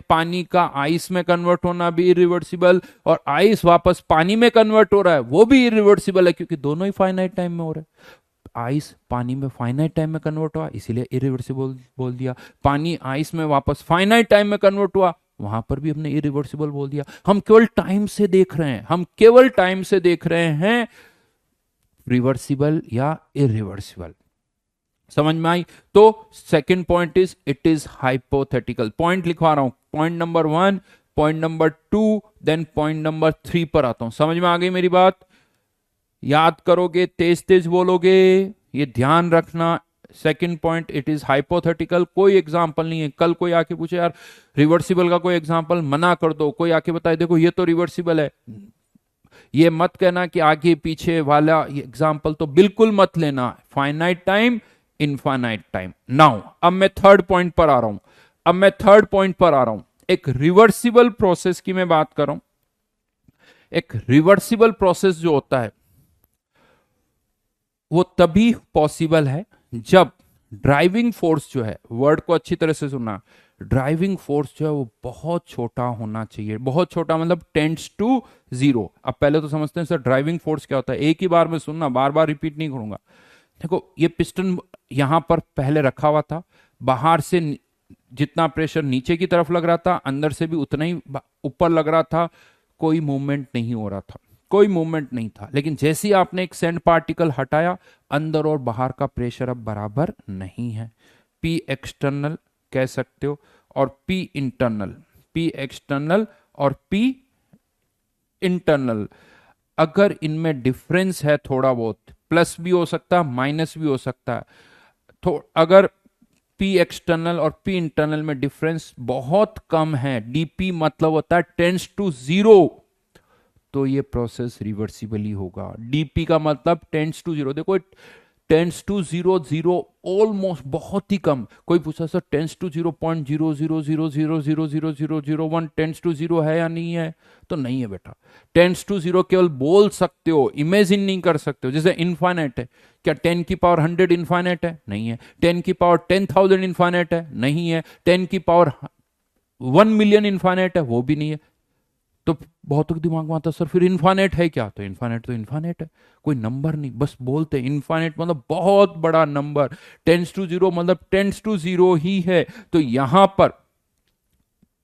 पानी का आइस में कन्वर्ट होना भी इरिवर्सिबल, और आइस वापस पानी में कन्वर्ट हो रहा है वो भी इरिवर्सिबल है, क्योंकि दोनों ही फाइनाइट टाइम में हो रहा है। आइस पानी में फाइनाइट टाइम में कन्वर्ट हुआ, इसीलिए इरिवर्सिबल बोल दिया। पानी आइस में वापस फाइनाइट टाइम में कन्वर्ट हुआ, वहां पर भी हमने इरिवर्सिबल बोल दिया। हम केवल टाइम से देख रहे हैं, हम केवल टाइम से देख रहे हैं रिवर्सिबल या इरिवर्सिबल। समझ में आई? तो second point is it is hypothetical. Point लिखवा रहा हूं, point number 1, point number 2, then point number 3 पर आता हूं। समझ में आ गई मेरी बात? याद करोगे, तेज तेज बोलोगे, ये ध्यान रखना। Second point, it is hypothetical, कोई एग्जांपल नहीं है। कल कोई आके पूछे यार रिवर्सिबल का कोई एग्जांपल, मना कर दो। कोई आके बताए देखो ये तो रिवर्सिबल है, ये मत कहना कि आगे पीछे वाला एग्जांपल तो बिल्कुल मत लेना। Finite time, infinite time. Now अब मैं थर्ड पॉइंट पर आ रहा हूं। एक रिवर्सिबल प्रोसेस की मैं बात कर रहा हूं। एक रिवर्सिबल प्रोसेस जो होता है वो तभी पॉसिबल है जब ड्राइविंग फोर्स जो है, वर्ड को अच्छी तरह से सुनना, ड्राइविंग फोर्स जो है वो बहुत छोटा होना चाहिए। बहुत छोटा मतलब टेंड्स टू जीरो। अब पहले तो समझते हैं सर ड्राइविंग फोर्स क्या होता है, एक ही बार में सुनना, बार बार रिपीट नहीं करूंगा। देखो ये पिस्टन यहां पर पहले रखा हुआ था, बाहर से जितना प्रेशर नीचे की तरफ लग रहा था, अंदर से भी उतना ही ऊपर लग रहा था, कोई मूवमेंट नहीं हो रहा था, कोई मूवमेंट नहीं था। लेकिन जैसे ही आपने एक सैंड पार्टिकल हटाया, अंदर और बाहर का प्रेशर अब बराबर नहीं है। पी एक्सटर्नल कह सकते हो और पी इंटरनल, पी एक्सटर्नल और पी इंटरनल। अगर इनमें डिफरेंस है थोड़ा बहुत, प्लस भी हो सकता है माइनस भी हो सकता है, तो अगर पी एक्सटर्नल और पी इंटरनल में डिफरेंस बहुत कम है, डीपी मतलब होता है टेंस टू जीरो, तो ये प्रोसेस रिवर्सिबली होगा। डीपी का मतलब टेंस टू जीरो। देखो tends to zero, zero almost बहुत ही कम। कोई पूछा sir tends to 0.00000000001 tends to zero है या नहीं है, तो नहीं है बेटा। टेंस टू जीरो केवल बोल सकते हो, इमेजिन नहीं कर सकते हो। जैसे इनफाइनाइट है, क्या 10 की पावर 100 इनफाइनाइट है? नहीं है। 10 की पावर 10,000 इनफाइनाइट है? नहीं है। 10 की पावर 1 मिलियन इनफाइनाइट है? वो भी नहीं है। तो बहुतों के दिमाग में आता है सर फिर इन्फानेट है क्या? तो इन्फानेट तो इन्फानेट है, कोई नंबर नहीं, बस बोलते हैं इन्फानेट मतलब बहुत बड़ा नंबर। टेंस टू जीरो मतलब टेंस टू जीरो ही है। तो यहां पर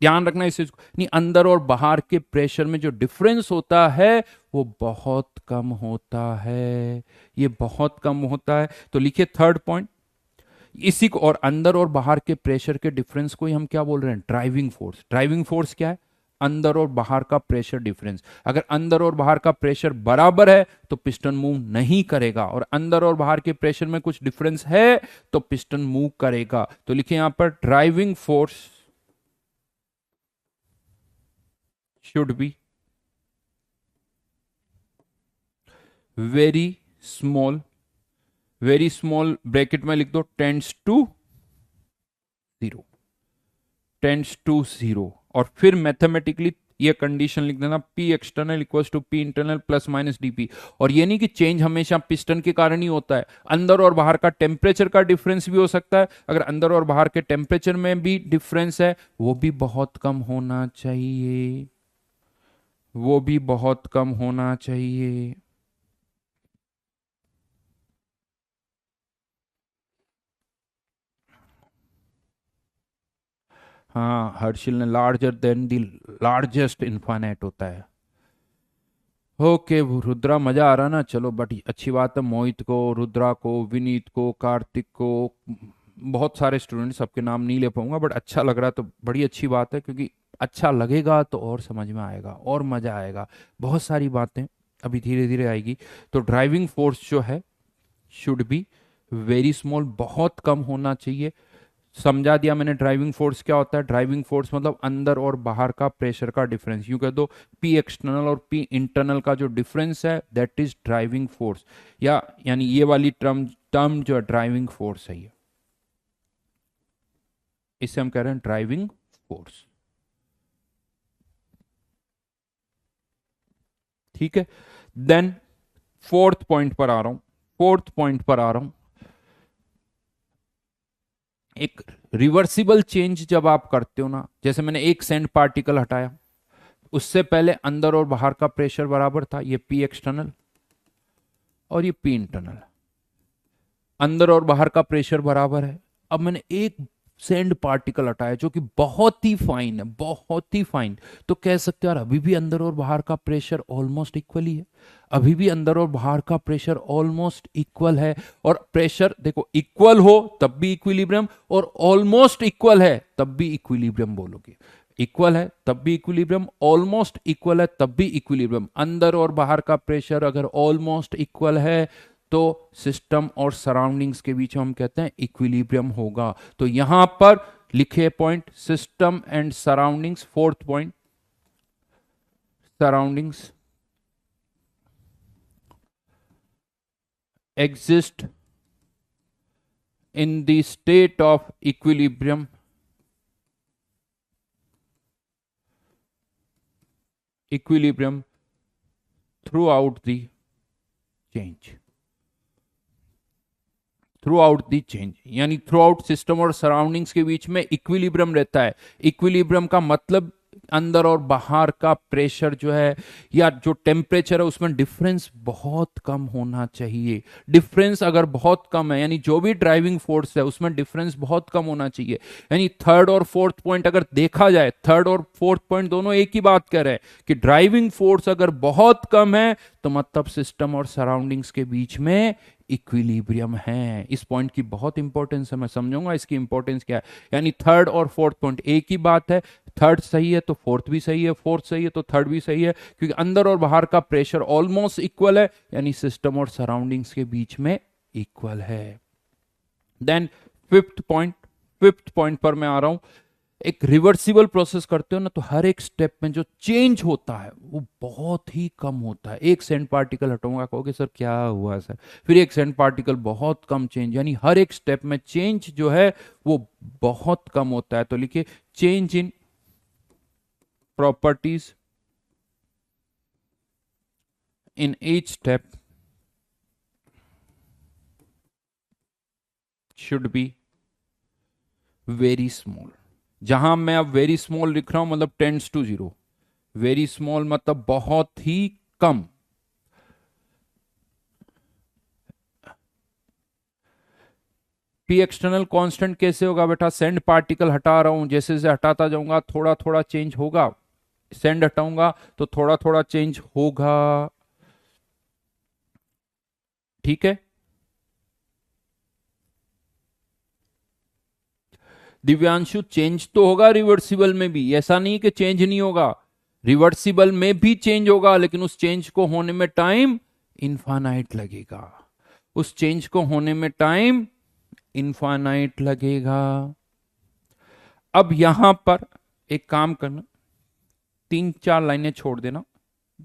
ध्यान रखना इस चीज को, नहीं अंदर और बाहर के प्रेशर में जो डिफरेंस होता है वो बहुत कम होता है, ये बहुत कम होता है। तो लिखिए थर्ड पॉइंट इसी को, और अंदर और बाहर के प्रेशर के डिफरेंस को ही हम क्या बोल रहे हैं? Driving force. ड्राइविंग फोर्स क्या है? अंदर और बाहर का प्रेशर डिफरेंस। अगर अंदर और बाहर का प्रेशर बराबर है तो पिस्टन मूव नहीं करेगा, और अंदर और बाहर के प्रेशर में कुछ डिफरेंस है तो पिस्टन मूव करेगा। तो लिखिए यहां पर driving force should be very small, very small bracket में लिख दो, tends to zero, tends to zero. और फिर मैथमेटिकली ये कंडीशन लिख देना, P external equals to P internal plus minus DP. और ये नहीं कि चेंज हमेशा पिस्टन के कारण ही होता है, अंदर और बाहर का टेम्परेचर का डिफरेंस भी हो सकता है। अगर अंदर और बाहर के टेम्परेचर में भी डिफरेंस है, वो भी बहुत कम होना चाहिए, वो भी बहुत कम होना चाहिए। हाँ हर्षिल ने लार्जर देन द लार्जेस्ट इन्फानेट होता है। ओके रुद्रा, मजा आ रहा ना? चलो बट अच्छी बात है, मोहित को, रुद्रा को, विनीत को, कार्तिक को, बहुत सारे स्टूडेंट, सबके नाम नहीं ले पाऊंगा, बट अच्छा लग रहा है तो बड़ी अच्छी बात है, क्योंकि अच्छा लगेगा तो और समझ में आएगा और मजा आएगा। बहुत सारी बातें अभी धीरे धीरे आएगी। तो ड्राइविंग फोर्स जो है शुड बी वेरी स्मॉल, बहुत कम होना चाहिए। समझा दिया मैंने ड्राइविंग फोर्स क्या होता है। ड्राइविंग फोर्स मतलब अंदर और बाहर का प्रेशर का डिफरेंस, यूं कह दो पी एक्सटर्नल और पी इंटरनल का जो डिफरेंस है दैट इज ड्राइविंग फोर्स, या यानी ये वाली टर्म जो है ड्राइविंग फोर्स है, ये इसे हम कह रहे हैं ड्राइविंग फोर्स। ठीक है, देन फोर्थ पॉइंट पर आ रहा हूं, फोर्थ पॉइंट पर आ रहा हूं। एक रिवर्सिबल चेंज जब आप करते हो ना, जैसे मैंने एक सैंड पार्टिकल हटाया, उससे पहले अंदर और बाहर का प्रेशर बराबर था, ये पी एक्सटर्नल और ये पी इंटरनल, अंदर और बाहर का प्रेशर बराबर है। अब मैंने एक सैंड पार्टिकल हटाया जो कि बहुत ही फाइन है, बहुत ही फाइन, तो कह सकते हो यार अभी भी अंदर और बाहर का प्रेशर ऑलमोस्ट इक्वल ही है, अभी भी अंदर और बाहर का प्रेशर ऑलमोस्ट इक्वल है। और प्रेशर देखो इक्वल हो तब भी इक्विलिब्रियम, और ऑलमोस्ट इक्वल है तब भी इक्विलिब्रियम बोलोगे। इक्वल है तब भी इक्विलिब्रियम, ऑलमोस्ट इक्वल है तब भी इक्विलिब्रियम। अंदर और बाहर का प्रेशर अगर ऑलमोस्ट इक्वल है तो सिस्टम और सराउंडिंग्स के बीच में हम कहते हैं इक्विलिब्रियम होगा। तो यहां पर लिखे point system and surroundings, fourth point surroundings exist in the state of equilibrium throughout the change, through out the change, यानी थ्रू आउट सिस्टम और सराउंडिंग्स के बीच में इक्विलिब्रियम रहता है। इक्विलिब्रियम का मतलब अंदर और बाहर का प्रेशर जो है या जो टेम्परेचर है उसमें डिफरेंस बहुत कम होना चाहिए। डिफरेंस अगर बहुत कम है यानी जो भी ड्राइविंग फोर्स है उसमें डिफरेंस बहुत कम होना चाहिए। यानी थर्ड और फोर्थ पॉइंट अगर देखा जाए, थर्ड और फोर्थ पॉइंट दोनों एक ही बात कर रहे हैं कि ड्राइविंग फोर्स अगर बहुत कम है तो मतलब सिस्टम और सराउंडिंग्स के बीच में इक्विलिब्रियम है। इस पॉइंट की बहुत इंपॉर्टेंस है, मैं समझूंगा इसकी इंपॉर्टेंस क्या है। यानी थर्ड और फोर्थ पॉइंट एक ही बात है, थर्ड सही है तो फोर्थ भी सही है, फोर्थ सही है तो थर्ड भी सही है, क्योंकि अंदर और बाहर का प्रेशर ऑलमोस्ट इक्वल है यानी सिस्टम और सराउंडिंग्स के बीच में इक्वल है। देन फिफ्थ पॉइंट पर मैं आ रहा हूं। एक रिवर्सिबल प्रोसेस करते हो ना तो हर एक स्टेप में जो चेंज होता है वो बहुत ही कम होता है। एक सैंड पार्टिकल हटाऊंगा, कहोगे सर क्या हुआ सर, फिर एक सैंड पार्टिकल, बहुत कम चेंज, यानी हर एक स्टेप में चेंज जो है वो बहुत कम होता है। तो लिखिए change in properties in each step should be very small. जहां मैं अब वेरी स्मॉल लिख रहा हूं मतलब tends to zero, very small मतलब बहुत ही कम। पी एक्सटर्नल कांस्टेंट कैसे होगा बेटा, सेंड पार्टिकल हटा रहा हूं, जैसे जैसे हटाता जाऊंगा थोड़ा थोड़ा चेंज होगा, सेंड हटाऊंगा तो थोड़ा थोड़ा चेंज होगा, ठीक है। दिव्यांशु चेंज तो होगा रिवर्सिबल में भी, ऐसा नहीं कि चेंज नहीं होगा, रिवर्सिबल में भी चेंज होगा, लेकिन उस चेंज को होने में टाइम इनफाइनाइट लगेगा, उस चेंज को होने में टाइम इनफाइनाइट लगेगा। अब यहां पर एक काम करना, 3-4 लाइनें छोड़ देना,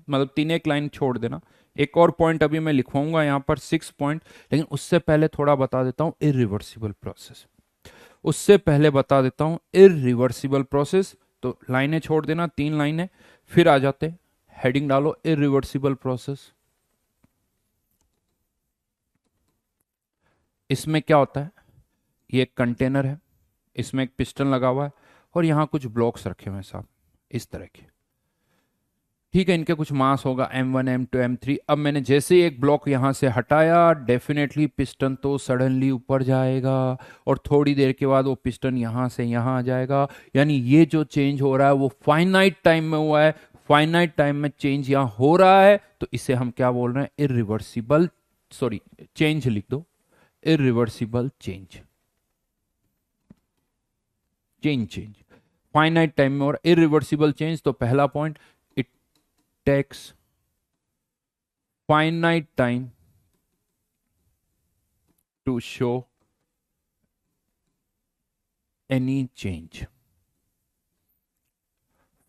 मतलब 3 एक लाइन छोड़ देना। एक और पॉइंट अभी मैं लिखवाऊंगा यहां पर 6 पॉइंट, लेकिन उससे पहले थोड़ा बता देता हूं इरिवर्सिबल प्रोसेस, उससे पहले बता देता हूं इरिवर्सिबल प्रोसेस। तो लाइनें छोड़ देना, 3 लाइनें, फिर आ जाते, हेडिंग डालो इरिवर्सिबल प्रोसेस। इसमें क्या होता है, ये एक कंटेनर है, इसमें एक पिस्टन लगा हुआ है और यहां कुछ ब्लॉक्स रखे हुए हैं साहब इस तरह के, ठीक है। इनके कुछ मास होगा M1 M2 M3। अब मैंने जैसे ही एक ब्लॉक यहां से हटाया डेफिनेटली पिस्टन तो सडनली ऊपर जाएगा और थोड़ी देर के बाद वो पिस्टन यहां से यहां आ जाएगा। यानी ये जो चेंज हो रहा है वो फाइनाइट टाइम में हुआ है, फाइनाइट टाइम में चेंज यहां हो रहा है, तो इसे हम क्या बोल रहे हैं, इरिवर्सिबल, सॉरी चेंज लिख दो, irreversible change, change finite time में और इरिवर्सिबल चेंज। तो पहला point, it takes finite time to show any change,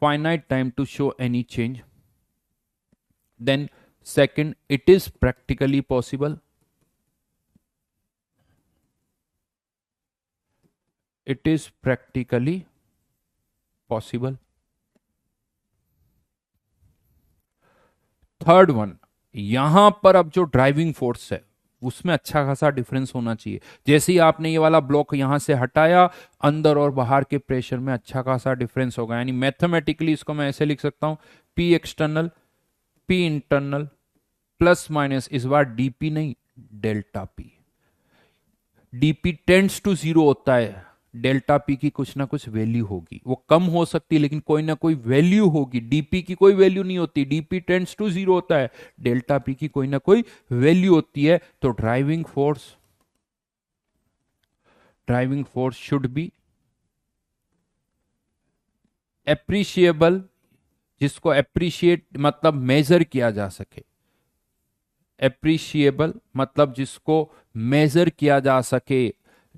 finite time to show any change. Then second, it is practically possible, it is practically possible. Third one, यहां पर अब जो driving force है उसमें अच्छा खासा डिफरेंस होना चाहिए। जैसे ही आपने ये वाला ब्लॉक यहां से हटाया अंदर और बाहर के प्रेशर में अच्छा खासा डिफरेंस होगा। यानी मैथमेटिकली इसको मैं ऐसे लिख सकता हूं, P external P internal plus minus, इस बार डीपी नहीं delta P. DP tends to zero होता है, डेल्टा पी की कुछ ना कुछ वैल्यू होगी, वो कम हो सकती है लेकिन कोई ना कोई वैल्यू होगी। डीपी की कोई वैल्यू नहीं होती, डीपी टेंड्स टू जीरो होता है, डेल्टा पी की कोई ना कोई वैल्यू होती है। तो driving force should B appreciable, जिसको एप्रिशिएट मतलब मेजर किया जा सके, एप्रिशिएबल मतलब जिसको मेजर किया जा सके,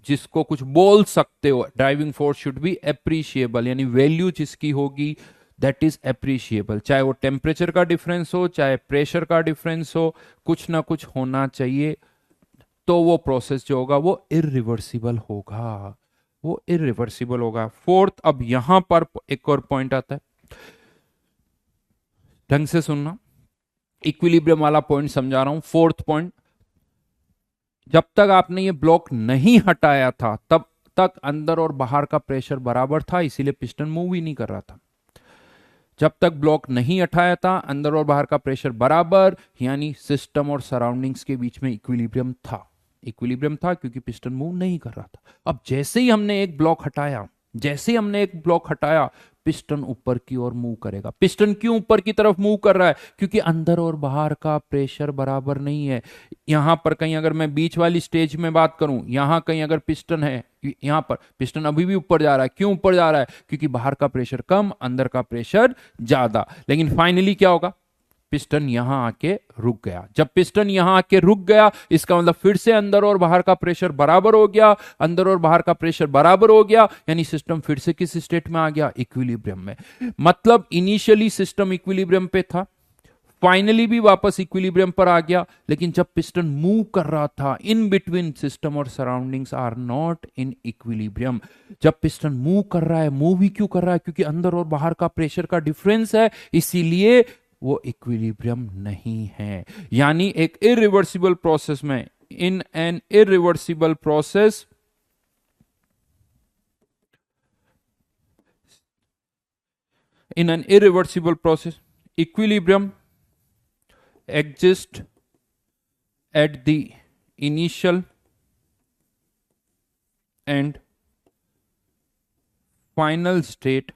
जिसको कुछ बोल सकते हो, driving force should B appreciable, यानी वैल्यू जिसकी होगी दैट इज एप्रिशिएबल। चाहे वो टेम्परेचर का डिफरेंस हो, चाहे प्रेशर का डिफरेंस हो, कुछ ना कुछ होना चाहिए, तो वो प्रोसेस जो होगा वो इरिवर्सिबल होगा, वो इरिवर्सिबल होगा। फोर्थ, अब यहां पर एक और पॉइंट आता है, ढंग से सुनना, इक्विलिब्रियम वाला पॉइंट समझा रहा हूं। फोर्थ पॉइंट, जब तक आपने ये ब्लॉक नहीं हटाया था तब तक अंदर और बाहर का प्रेशर बराबर था, इसीलिए पिस्टन मूव ही नहीं कर रहा था। जब तक ब्लॉक नहीं हटाया था अंदर और बाहर का प्रेशर बराबर, यानी सिस्टम और सराउंडिंग्स के बीच में इक्विलिब्रियम था, इक्विलिब्रियम था क्योंकि पिस्टन मूव नहीं कर रहा था। अब जैसे ही हमने एक ब्लॉक हटाया, जैसे ही हमने एक ब्लॉक हटाया, पिस्टन ऊपर की ओर मूव करेगा। पिस्टन क्यों ऊपर की तरफ मूव कर रहा है? क्योंकि अंदर और बाहर का प्रेशर बराबर नहीं है। यहां पर कहीं अगर मैं बीच वाली स्टेज में बात करूं, यहां कहीं अगर पिस्टन है, यहां पर पिस्टन अभी भी ऊपर जा रहा है। क्यों ऊपर जा रहा है? क्योंकि बाहर का प्रेशर कम, अंदर का प्रेशर ज्यादा। लेकिन फाइनली क्या होगा? पिस्टन यहां आके रुक गया। जब पिस्टन यहां आके रुक गया, इसका मतलब फिर से अंदर और बाहर का प्रेशर बराबर हो गया। अंदर और बाहर का प्रेशर बराबर हो गया, यानी सिस्टम फिर से किस स्टेट में आ गया? इक्विलिब्रियम में। मतलब इनिशियली सिस्टम इक्विलिब्रियम पे था, फाइनली भी वापस इक्विलिब्रियम पर आ गया। लेकिन जब पिस्टन मूव कर रहा था, इन बिटवीन सिस्टम और surroundings are not in equilibrium. जब पिस्टन मूव कर रहा है, मूव ही क्यों कर रहा है? क्योंकि अंदर और बाहर का प्रेशर का डिफरेंस है, इसीलिए वो इक्विलिब्रियम नहीं है। यानी एक इरिवर्सिबल प्रोसेस में, in an irreversible process, in an irreversible process, equilibrium exists at the initial and final state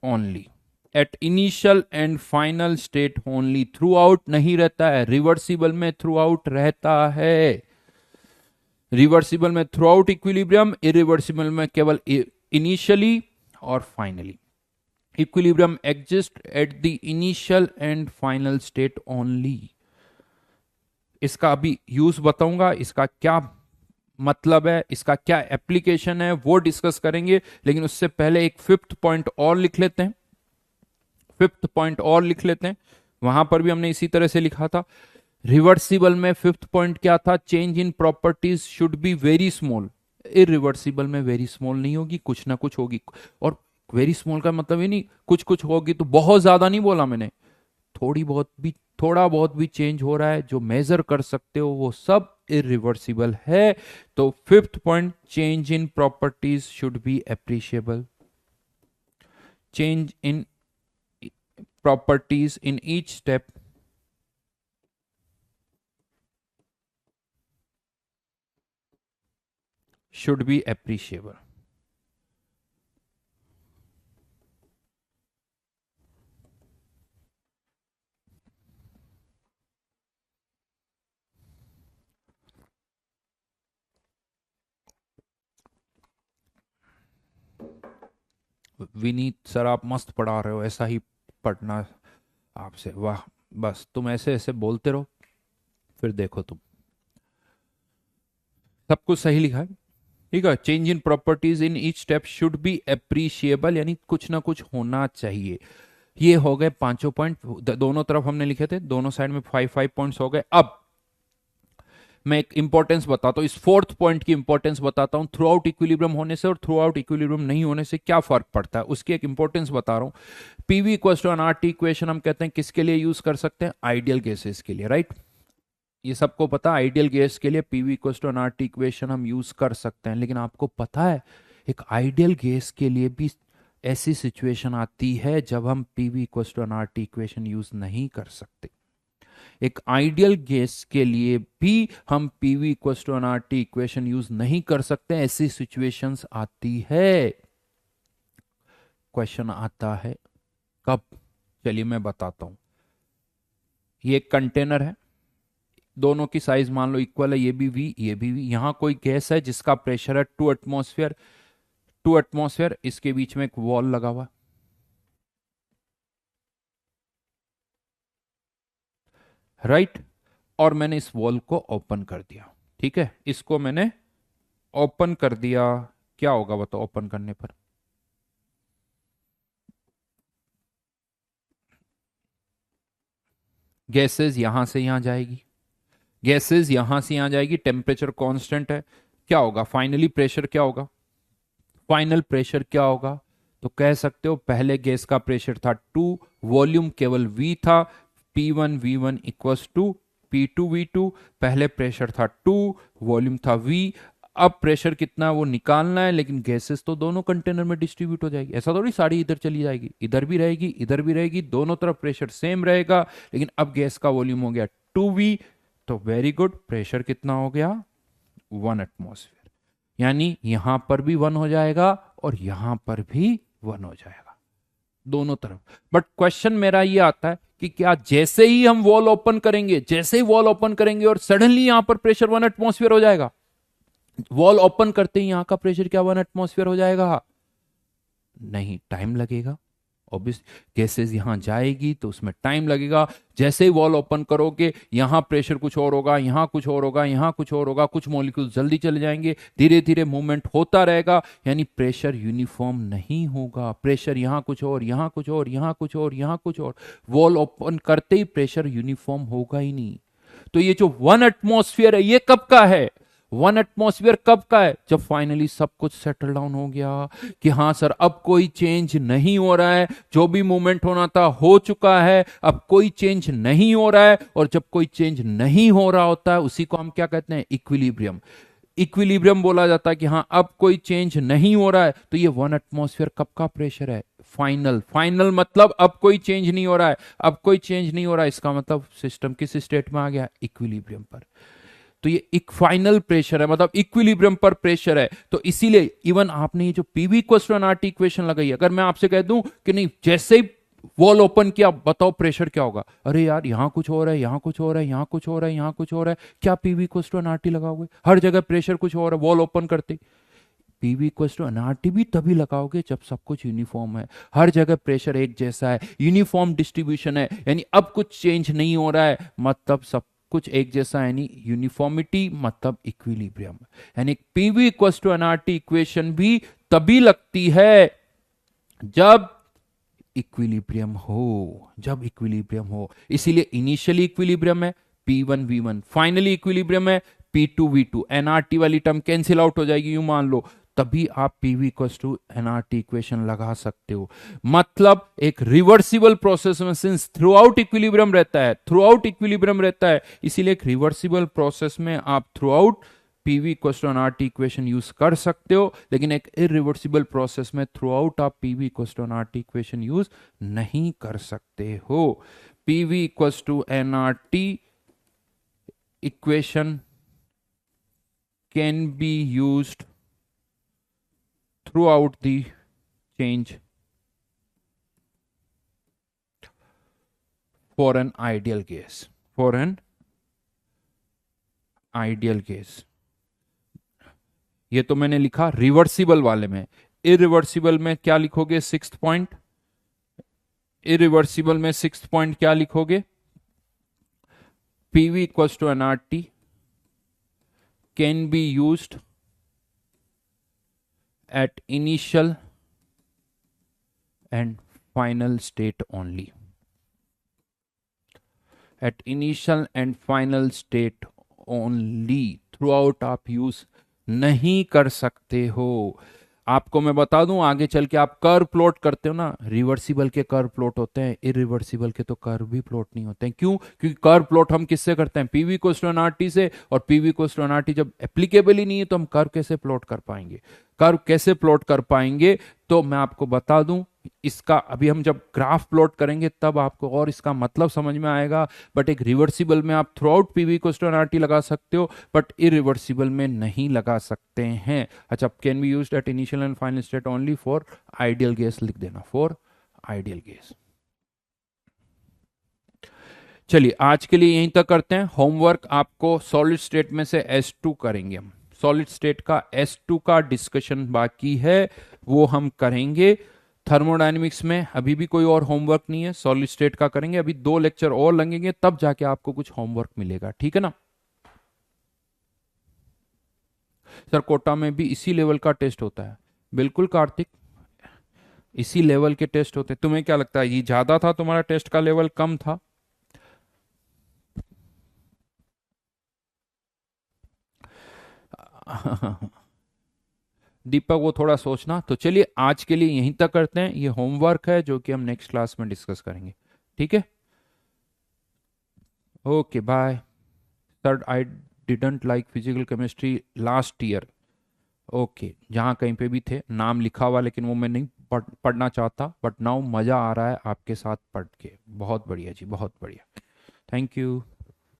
only, at initial and final state only, through out नहीं रहता है। रिवर्सिबल में थ्रू आउट रहता है, रिवर्सिबल में throughout equilibrium, irreversible में केवल initially और finally. Equilibrium exist at the initial and final state only. इसका अभी यूज बताऊंगा, इसका क्या मतलब है, इसका क्या एप्लीकेशन है, वो डिस्कस करेंगे। लेकिन उससे पहले एक फिफ्थ पॉइंट और लिख लेते हैं, फिफ्थ पॉइंट और लिख लेते हैं। वहां पर भी हमने इसी तरह से लिखा था। रिवर्सिबल में फिफ्थ पॉइंट क्या था? Change in properties should be very small. Irreversible में वेरी स्मॉल नहीं होगी, कुछ ना कुछ होगी। और वेरी स्मॉल का मतलब ये नहीं कुछ कुछ होगी तो बहुत ज्यादा नहीं बोला मैंने, थोड़ी बहुत भी, थोड़ा बहुत भी चेंज हो रहा है जो मेजर कर सकते हो, वो सब इरिवर्सिबल है। तो fifth point, change in properties should be appreciable. Change in properties in each step should be appreciable. Vineet sir आप मस्त पढ़ा रहे हो, ऐसा ही पढ़ना आपसे, वाह। बस तुम ऐसे ऐसे बोलते रहो, फिर देखो तुम, सब कुछ सही लिखा है। ठीक है, change in properties in each step should B appreciable, यानी कुछ ना कुछ होना चाहिए। ये हो गए पांचों पॉइंट, दोनों तरफ हमने लिखे थे, दोनों साइड में 5 पॉइंट्स हो गए। अब मैं एक इंपॉर्टेंस बताता हूं, इस फोर्थ पॉइंट की इंपॉर्टेंस बताता हूं। थ्रू आउट इक्विलिब्रियम होने से और थ्रू आउट इक्विलिब्रियम नहीं होने से क्या फर्क पड़ता है, उसकी एक इंपॉर्टेंस बता रहा हूं। PV equal to N R T equation हम कहते हैं किसके लिए यूज कर सकते हैं? आइडियल गैसेस के लिए, राइट। ये सबको पता, आइडियल गैस के लिए PV equal to N R T equation हम यूज कर सकते हैं। लेकिन आपको पता है एक आइडियल गैस के लिए भी ऐसी सिचुएशन आती है जब हम PV equal to N R T equation use नहीं कर सकते। एक आइडियल गैस के लिए भी हम PV equal to N R T equation use नहीं कर सकते, ऐसी सिचुएशंस आती है। क्वेश्चन आता है कब? चलिए मैं बताता हूं। ये एक कंटेनर है, दोनों की साइज मान लो इक्वल है, ये भी वी ये भी वी। यहां कोई गैस है जिसका प्रेशर है 2 एटमॉस्फेयर, 2 एटमॉस्फेयर, इसके बीच में एक वॉल लगा हुआ, राइट, और मैंने इस वॉल को ओपन कर दिया, ठीक है, इसको मैंने ओपन कर दिया। क्या होगा बताओ ओपन करने पर? गैसेस यहां से यहां जाएगी, गैसेस यहां से यहां जाएगी, टेम्परेचर कांस्टेंट है, क्या होगा फाइनली प्रेशर, क्या होगा फाइनल प्रेशर, क्या होगा? तो कह सकते हो पहले गैस का प्रेशर था 2, वॉल्यूम केवल V था, P1 V1 equals to P2 V2, पहले प्रेशर था 2, वॉल्यूम था V, अब प्रेशर कितना वो निकालना है, लेकिन गैसेस तो दोनों कंटेनर में डिस्ट्रीब्यूट हो जाएगी, ऐसा थोड़ी सारी इधर चली जाएगी, इधर भी रहेगी इधर भी रहेगी, दोनों तरफ प्रेशर सेम रहेगा, लेकिन अब गैस का वॉल्यूम हो गया 2V, तो वेरी गुड, प्रेशर कितना हो गया 1 एटमॉस्फेयर, यानी यहां पर भी 1 हो जाएगा और यहां पर भी 1 हो जाएगा, दोनों तरफ। बट क्वेश्चन मेरा ये आता है कि क्या जैसे ही हम वॉल ओपन करेंगे, जैसे ही वॉल ओपन करेंगे और सडनली यहां पर प्रेशर 1 एटमॉस्फेयर हो जाएगा? वॉल ओपन करते ही यहां का प्रेशर क्या 1 एटमॉस्फेयर हो जाएगा? नहीं, टाइम लगेगा, ऑब्वियस, गैसेस यहां जाएगी तो उसमें टाइम लगेगा, जैसे ही वॉल ओपन करोगे यहां प्रेशर कुछ और होगा, यहां कुछ और होगा, यहां कुछ और होगा, कुछ मॉलिक्यूल जल्दी चले जाएंगे, धीरे धीरे मूवमेंट होता रहेगा, यानी प्रेशर यूनिफॉर्म नहीं होगा, प्रेशर यहां कुछ और, यहां कुछ और, यहां कुछ और, यहां कुछ और, वॉल ओपन करते ही प्रेशर यूनिफॉर्म होगा ही नहीं। तो ये जो 1 एटमॉस्फेयर है ये कब का है? 1 एटमॉस्फेयर कब का है? जब फाइनली सब कुछ सेटल डाउन हो गया कि हाँ सर अब कोई चेंज नहीं हो रहा है, जो भी मूवमेंट होना था हो चुका है, अब कोई चेंज नहीं हो रहा है, और जब कोई चेंज नहीं हो रहा होता है उसी को हम क्या कहते हैं? इक्विलिब्रियम। इक्विलिब्रियम बोला जाता है कि हाँ अब कोई चेंज नहीं हो रहा है, तो ये 1 एटमॉस्फेयर कब का प्रेशर है? फाइनल। फाइनल मतलब अब कोई चेंज नहीं हो रहा है, अब कोई चेंज नहीं हो रहा है, इसका मतलब सिस्टम किस स्टेट में आ गया? इक्विलिब्रियम पर। तो ये एक फाइनल प्रेशर है, मतलब इक्विलिब्रियम पर प्रेशर है, तो इसीलिए इवन आपने ये जो पीवी इक्वल आरटी इक्वेशन लगाई, अगर मैं आपसे कह दूं कि नहीं जैसे ही वॉल ओपन किया बताओ प्रेशर क्या होगा, अरे यार यहां कुछ हो रहा है, यहां कुछ हो रहा है, यहां कुछ हो रहा है, यहां कुछ हो रहा है, क्या पीवी इक्वल आरटी लगाओगे? हर जगह प्रेशर कुछ हो रहा है वॉल ओपन करते। पीवी इक्वल टू एनआरटी भी तभी लगाओगे जब सब कुछ यूनिफॉर्म है, हर जगह प्रेशर एक जैसा है, यूनिफॉर्म डिस्ट्रीब्यूशन है, यानी अब कुछ चेंज नहीं हो रहा है, मतलब सब कुछ एक जैसा है, यानी यूनिफॉर्मिटी मतलब इक्विलिब्रियम, यानी PV equal to NRT equation भी तभी लगती है जब इक्विलिब्रियम हो, जब इक्विलिब्रियम हो। इसीलिए इनिशियली इक्विलिब्रियम है P1 V1, फाइनली इक्विलिब्रियम है P2 V2, एनआरटी वाली टर्म कैंसिल आउट हो जाएगी यूं मान लो, तभी आप PV equals to NRT equation लगा सकते हो। मतलब एक रिवर्सिबल प्रोसेस में, सिंस थ्रू आउट इक्विलिब्रियम रहता है, थ्रू आउट इक्विलिब्रियम रहता है, इसीलिए एक रिवर्सिबल प्रोसेस में आप throughout PV equals to NRT equation use कर सकते हो, लेकिन एक इरिवर्सिबल प्रोसेस में थ्रू आउट आप PV equals to NRT equation use नहीं कर सकते हो। PV equals to NRT equation can be used throughout the change for an ideal case, for an ideal case। ये तो मैंने लिखा रिवर्सिबल वाले में, इरिवर्सिबल में क्या लिखोगे? 6th पॉइंट, इरिवर्सिबल में 6th पॉइंट क्या लिखोगे? PV equals to NRT can be used at initial and final state only, at initial and final state only, throughout आप यूज नहीं कर सकते हो। आपको मैं बता दूं आगे चल के आप कर्व प्लॉट करते हो ना, रिवर्सिबल के कर्व प्लॉट होते हैं, इरिवर्सिबल के तो कर्व भी प्लॉट नहीं होते हैं। क्यों? क्योंकि कर्व प्लॉट हम किससे करते हैं? पीवी इक्वल्स टू एनआरटी से, और पीवी इक्वल्स टू एनआरटी जब एप्लीकेबल ही नहीं है तो हम कर्व कैसे प्लॉट कर पाएंगे? कर्व कैसे प्लॉट कर पाएंगे? तो मैं आपको बता दूं, इसका अभी हम जब ग्राफ प्लॉट करेंगे तब आपको और इसका मतलब समझ में आएगा। बट एक रिवर्सिबल में आप throughout PV equals to NRT लगा सकते हो, बट इरिवर्सिबल में नहीं लगा सकते हैं। अच्छा, can be used at initial and final state only for ideal gas, लिख देना फॉर आइडियल गैस। चलिए आज के लिए यहीं तक करते हैं। होमवर्क आपको सॉलिड स्टेट में से S2 करेंगे हम, सॉलिड स्टेट का S2 का डिस्कशन बाकी है, वो हम करेंगे थर्मोडायनेमिक्स में। अभी भी कोई और होमवर्क नहीं है, सॉलिड स्टेट का करेंगे, अभी 2 लेक्चर और लगेंगे तब जाके आपको कुछ होमवर्क मिलेगा, ठीक है ना। सर कोटा में भी इसी लेवल का टेस्ट होता है? बिल्कुल कार्तिक, इसी लेवल के टेस्ट होते हैं। तुम्हें क्या लगता है ये ज्यादा था, तुम्हारा टेस्ट का लेवल कम था? दीपक वो थोड़ा सोचना। तो चलिए आज के लिए यहीं तक करते हैं, ये होमवर्क है जो कि हम नेक्स्ट क्लास में डिस्कस करेंगे, ठीक है। Okay bye. Sir I didn't like physical chemistry last year. Okay, जहाँ कहीं पे भी थे नाम लिखा हुआ, लेकिन वो मैं नहीं पढ़ना चाहता, बट नाउ मज़ा आ रहा है आपके साथ पढ़ के। बहुत बढ़िया जी, बहुत बढ़िया। Thank you.